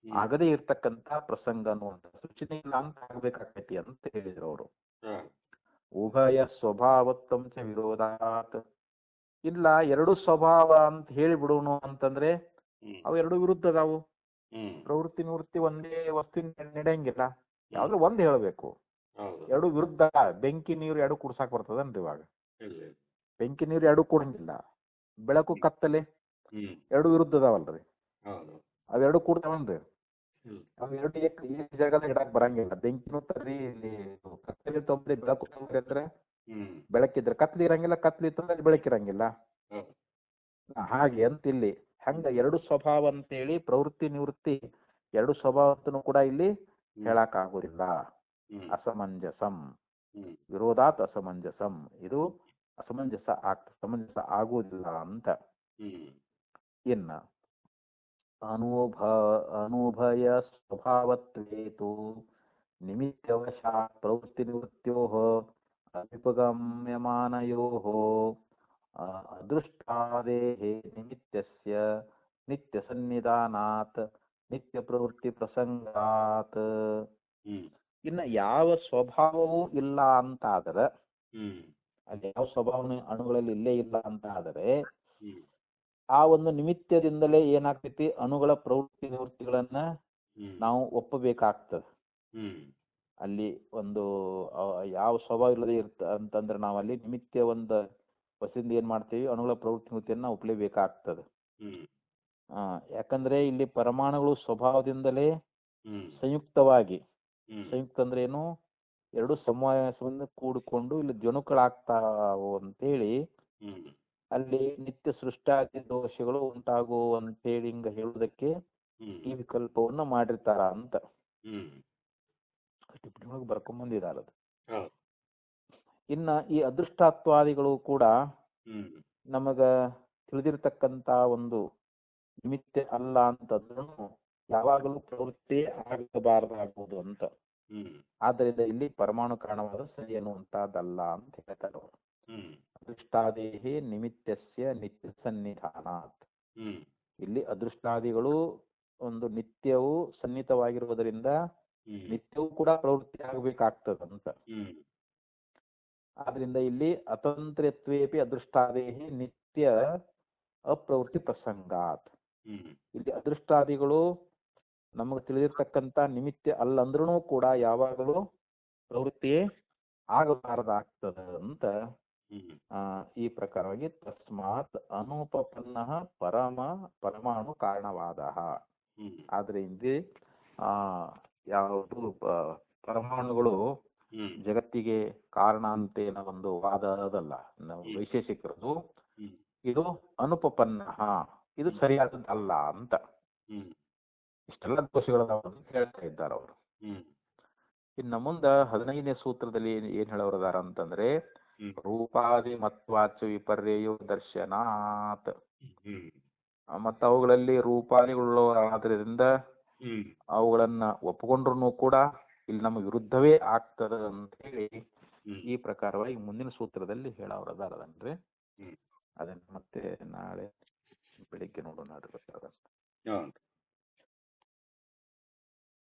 ಆಗದೇ ಇರ್ತಕ್ಕಂತ ಪ್ರಸಂಗ ಅನ್ನುವಂತ ಸೃಷ್ಟಿನೇ ಇಲ್ಲ ಅಂತ ಆಗ್ಬೇಕಾಗ್ತೈತಿ ಅಂತ ಹೇಳಿದ್ರು ಅವರು. ಉಭಯ ಸ್ವಭಾವತ್ವಂಚ ವಿರೋಧಾತ್. ಇಲ್ಲ ಎರಡು ಸ್ವಭಾವ ಅಂತ ಹೇಳಿಬಿಡುನು ಅಂತಂದ್ರೆ ಅವು ಎರಡು ವಿರುದ್ಧ ಅದಾವು. ಪ್ರವೃತ್ತಿ ನಿವೃತ್ತಿ ಒಂದೇ ವಸ್ತುವಿನ ನಡೆಯಂಗಿಲ್ಲ, ಯಾವ್ದು ಒಂದ್ ಹೇಳ್ಬೇಕು. ಎರಡು ವಿರುದ್ಧ. ಬೆಂಕಿ ನೀರು ಎರಡು ಕುಡ್ಸಾಕ್ ಬರ್ತದನ್ರಿ? ಇವಾಗ ಬೆಂಕಿ ನೀರು ಎರಡು ಕೂಡಂಗಿಲ್ಲ. ಬೆಳಕು ಕತ್ತಲೆ ಎರಡು ವಿರುದ್ಧ ಅದಾವಲ್ರಿ, ಅವೆರಡು ಕೂಡ್ತಾವನ್ರಿ? ಅವೆರಡು ಏಕ್ ಜಾಗದಾಗ ಇಡಾಕ್ ಬರಂಗಿಲ್ಲ. ಬೆಂಕಿನೂ ತರ್ರಿ, ಇಲ್ಲಿ ಕತ್ತಲೆ ತೊಂದ್ರೆ ಬೆಳಕು ತೊಂದ್ರೆ ಅಂದ್ರೆ ಬೆಳಕಿದ್ರೆ ಕತ್ಲಿ ಇರಂಗಿಲ್ಲ, ಕತ್ಲಿ ತೊಂದ್ರೆ ಬೆಳಕಿರಂಗಿಲ್ಲ. ಹಾಗೆ ಅಂತ ಇಲ್ಲಿ ಹಂಗ ಎರಡು ಸ್ವಭಾವ ಅಂತೇಳಿ ಪ್ರವೃತ್ತಿ ನಿವೃತ್ತಿ ಎರಡು ಸ್ವಭಾವ ಅಂತನೂ ಕೂಡ ಇಲ್ಲಿ ಹೇಳಕ್ ಆಗೋದಿಲ್ಲ. ಅಸಮಂಜಸಂ, ವಿರೋಧಾತ್ ಅಸಮಂಜಸಂ, ಇದು ಸಮಂಜಸ ಆಗುವುದಿಲ್ಲ ಅಂತ. ಇನ್ನ ಅನುಭಯ ಸ್ವಭಾವತ್ವೇತು ನಿಮಿತ್ತವಶಾತ್ ಪ್ರವೃತ್ತಿ ನಿವೃತ್ಯೋಃ ಅವಿಪಗಮ್ಯಮಾನಯೋಃ ಅದೃಷ್ಟಾದೇಹೇ ನಿಮಿತ್ತಸ್ಯ ನಿತ್ಯ ಸನ್ನಿಧಾನಾತ್ ನಿತ್ಯ ಪ್ರವೃತ್ತಿ ಪ್ರಸಂಗಾತ್. ಇನ್ನ ಯಾವ ಸ್ವಭಾವವೂ ಇಲ್ಲ ಅಂತ ಆದ್ರೆ, ಅಲ್ಲಿ ಯಾವ ಸ್ವಭಾವನ ಅಣುಗಳಲ್ಲಿ ಇಲ್ಲೇ ಇಲ್ಲ ಅಂತ ಆದರೆ ಆ ಒಂದು ನಿಮಿತ್ತದಿಂದಲೇ ಏನಾಗ್ತೈತಿ, ಅಣುಗಳ ಪ್ರವೃತ್ತಿ ನಿವೃತ್ತಿಗಳನ್ನ ನಾವು ಒಪ್ಪಬೇಕಾಗ್ತದೆ. ಅಲ್ಲಿ ಒಂದು ಯಾವ ಸ್ವಭಾವ ಇಲ್ಲದೆ ಅಂತಂದ್ರೆ ನಾವು ಅಲ್ಲಿ ನಿಮಿತ್ತ ಒಂದು ವಸಿಂದ ಏನ್ ಮಾಡ್ತೀವಿ, ಅಣುಗಳ ಪ್ರವೃತ್ತಿ ನಿವೃತ್ತಿಯನ್ನ ಒಪ್ಪಲೇಬೇಕಾಗ್ತದೆ. ಯಾಕಂದ್ರೆ ಇಲ್ಲಿ ಪರಮಾಣುಗಳು ಸ್ವಭಾವದಿಂದಲೇ ಸಂಯುಕ್ತವಾಗಿ, ಸಂಯುಕ್ತ ಅಂದ್ರೆ ಏನು, ಎರಡು ಸಮಾವೇಶವನ್ನು ಕೂಡಿಕೊಂಡು ಇಲ್ಲಿ ಜಣುಗಳಾಗ್ತಾವು ಅಂತೇಳಿ ಅಲ್ಲಿ ನಿತ್ಯ ಸೃಷ್ಟಾದಿ ದೋಷಗಳು ಉಂಟಾಗುವ ಅಂತೇಳಿ ಹಿಂಗ ಹೇಳುವುದಕ್ಕೆ ಈ ವಿಕಲ್ಪವನ್ನು ಮಾಡಿರ್ತಾರ ಅಂತ ಟಿಪ್ಪಣಿಯೊಳಗೆ ಬರ್ಕೊಂಬಂದಿದಾರ ಅದು. ಇನ್ನ ಈ ಅದೃಷ್ಟಾತ್ವಾದಿಗಳು ಕೂಡ ನಮಗ ತಿಳಿದಿರ್ತಕ್ಕಂತ ಒಂದು ನಿಮಿತ್ತ ಅಲ್ಲ ಅಂತಂದ್ರೂ ಯಾವಾಗಲೂ ಪ್ರವೃತ್ತಿ ಆಗಬಾರದಾಗುವುದು ಅಂತ. ಆದ್ದರಿಂದ ಇಲ್ಲಿ ಪರಮಾಣು ಕಾರಣವಾದ ಸರಿ ಅನ್ನುವಂತಹದ್ದಲ್ಲ ಅಂತ ಹೇಳ್ತಾರೆ ಅವರು. ಅದೃಷ್ಟಾದೇಹಿ ನಿಮಿತ್ತಸ್ಯ ನಿತ್ಯ ಸನ್ನಿಧಾನಾತ್. ಇಲ್ಲಿ ಅದೃಷ್ಟಾದಿಗಳು ಒಂದು ನಿತ್ಯವೂ ಸನ್ನಿಹಿತವಾಗಿರುವುದರಿಂದ ನಿತ್ಯವೂ ಕೂಡ ಪ್ರವೃತ್ತಿ ಆಗಬೇಕಾಗ್ತದಂತ. ಆದ್ರಿಂದ ಇಲ್ಲಿ ಅತಂತ್ರತ್ವೇಪಿ ಅದೃಷ್ಟಾದೇಹಿ ನಿತ್ಯ ಅಪ್ರವೃತ್ತಿ ಪ್ರಸಂಗಾತ್. ಇಲ್ಲಿ ಅದೃಷ್ಟಾದಿಗಳು ನಮಗೆ ತಿಳಿದಿರ್ತಕ್ಕಂಥ ನಿಮಿತ್ತ ಅಲ್ಲಂದ್ರೂ ಕೂಡ ಯಾವಾಗಲೂ ಪ್ರವೃತ್ತಿಯೇ ಆಗಬಾರದಾಗ್ತದ ಅಂತ ಈ ಪ್ರಕಾರವಾಗಿ ತಸ್ಮಾತ್ ಅನುಪಪನ್ನ ಪರಮಾಣು ಕಾರಣವಾದ. ಆದ್ರೆ ಇಲ್ಲಿ ಯಾವುದು ಪರಮಾಣುಗಳು ಜಗತ್ತಿಗೆ ಕಾರಣ ಅಂತೇನೋ ಒಂದು ವಾದ ಅದಲ್ಲ ನಾವು ವೈಶೇಷಿಕರದು. ಇದು ಅನುಪಪನ್ನ, ಇದು ಸರಿಯಾದದ್ದಲ್ಲ ಅಂತ ಇಷ್ಟೆಲ್ಲ ದೋಷಗಳದಾವ ಅಂತ ಹೇಳ್ತಾ ಇದ್ದಾರೆ ಅವರು. ಇನ್ನು ಮುಂದ 15ನೇ ಸೂತ್ರದಲ್ಲಿ ಏನ್ ಹೇಳೋರದಾರ ಅಂತಂದ್ರೆ ರೂಪಾದಿ ಮತ್ವಾಚ ವಿಪರ್ಯಯೋ ದರ್ಶನಾತ್. ಮತ್ತು ಅವುಗಳಲ್ಲಿ ರೂಪಾದಿಗಳು ಆದ್ರಿಂದ ಅವುಗಳನ್ನ ಒಪ್ಪಿಕೊಂಡ್ರು ಕೂಡ ಇಲ್ಲಿ ನಮ್ಮ ವಿರುದ್ಧವೇ ಆಗ್ತದ ಅಂತ ಹೇಳಿ ಈ ಪ್ರಕಾರವಾಗಿ ಮುಂದಿನ ಸೂತ್ರದಲ್ಲಿ ಹೇಳೋರದಾರದನ್ರಿ. ಅದನ್ನ ಮತ್ತೆ ನಾಳೆ ಬೆಳಿಗ್ಗೆ ನೋಡೋಣ.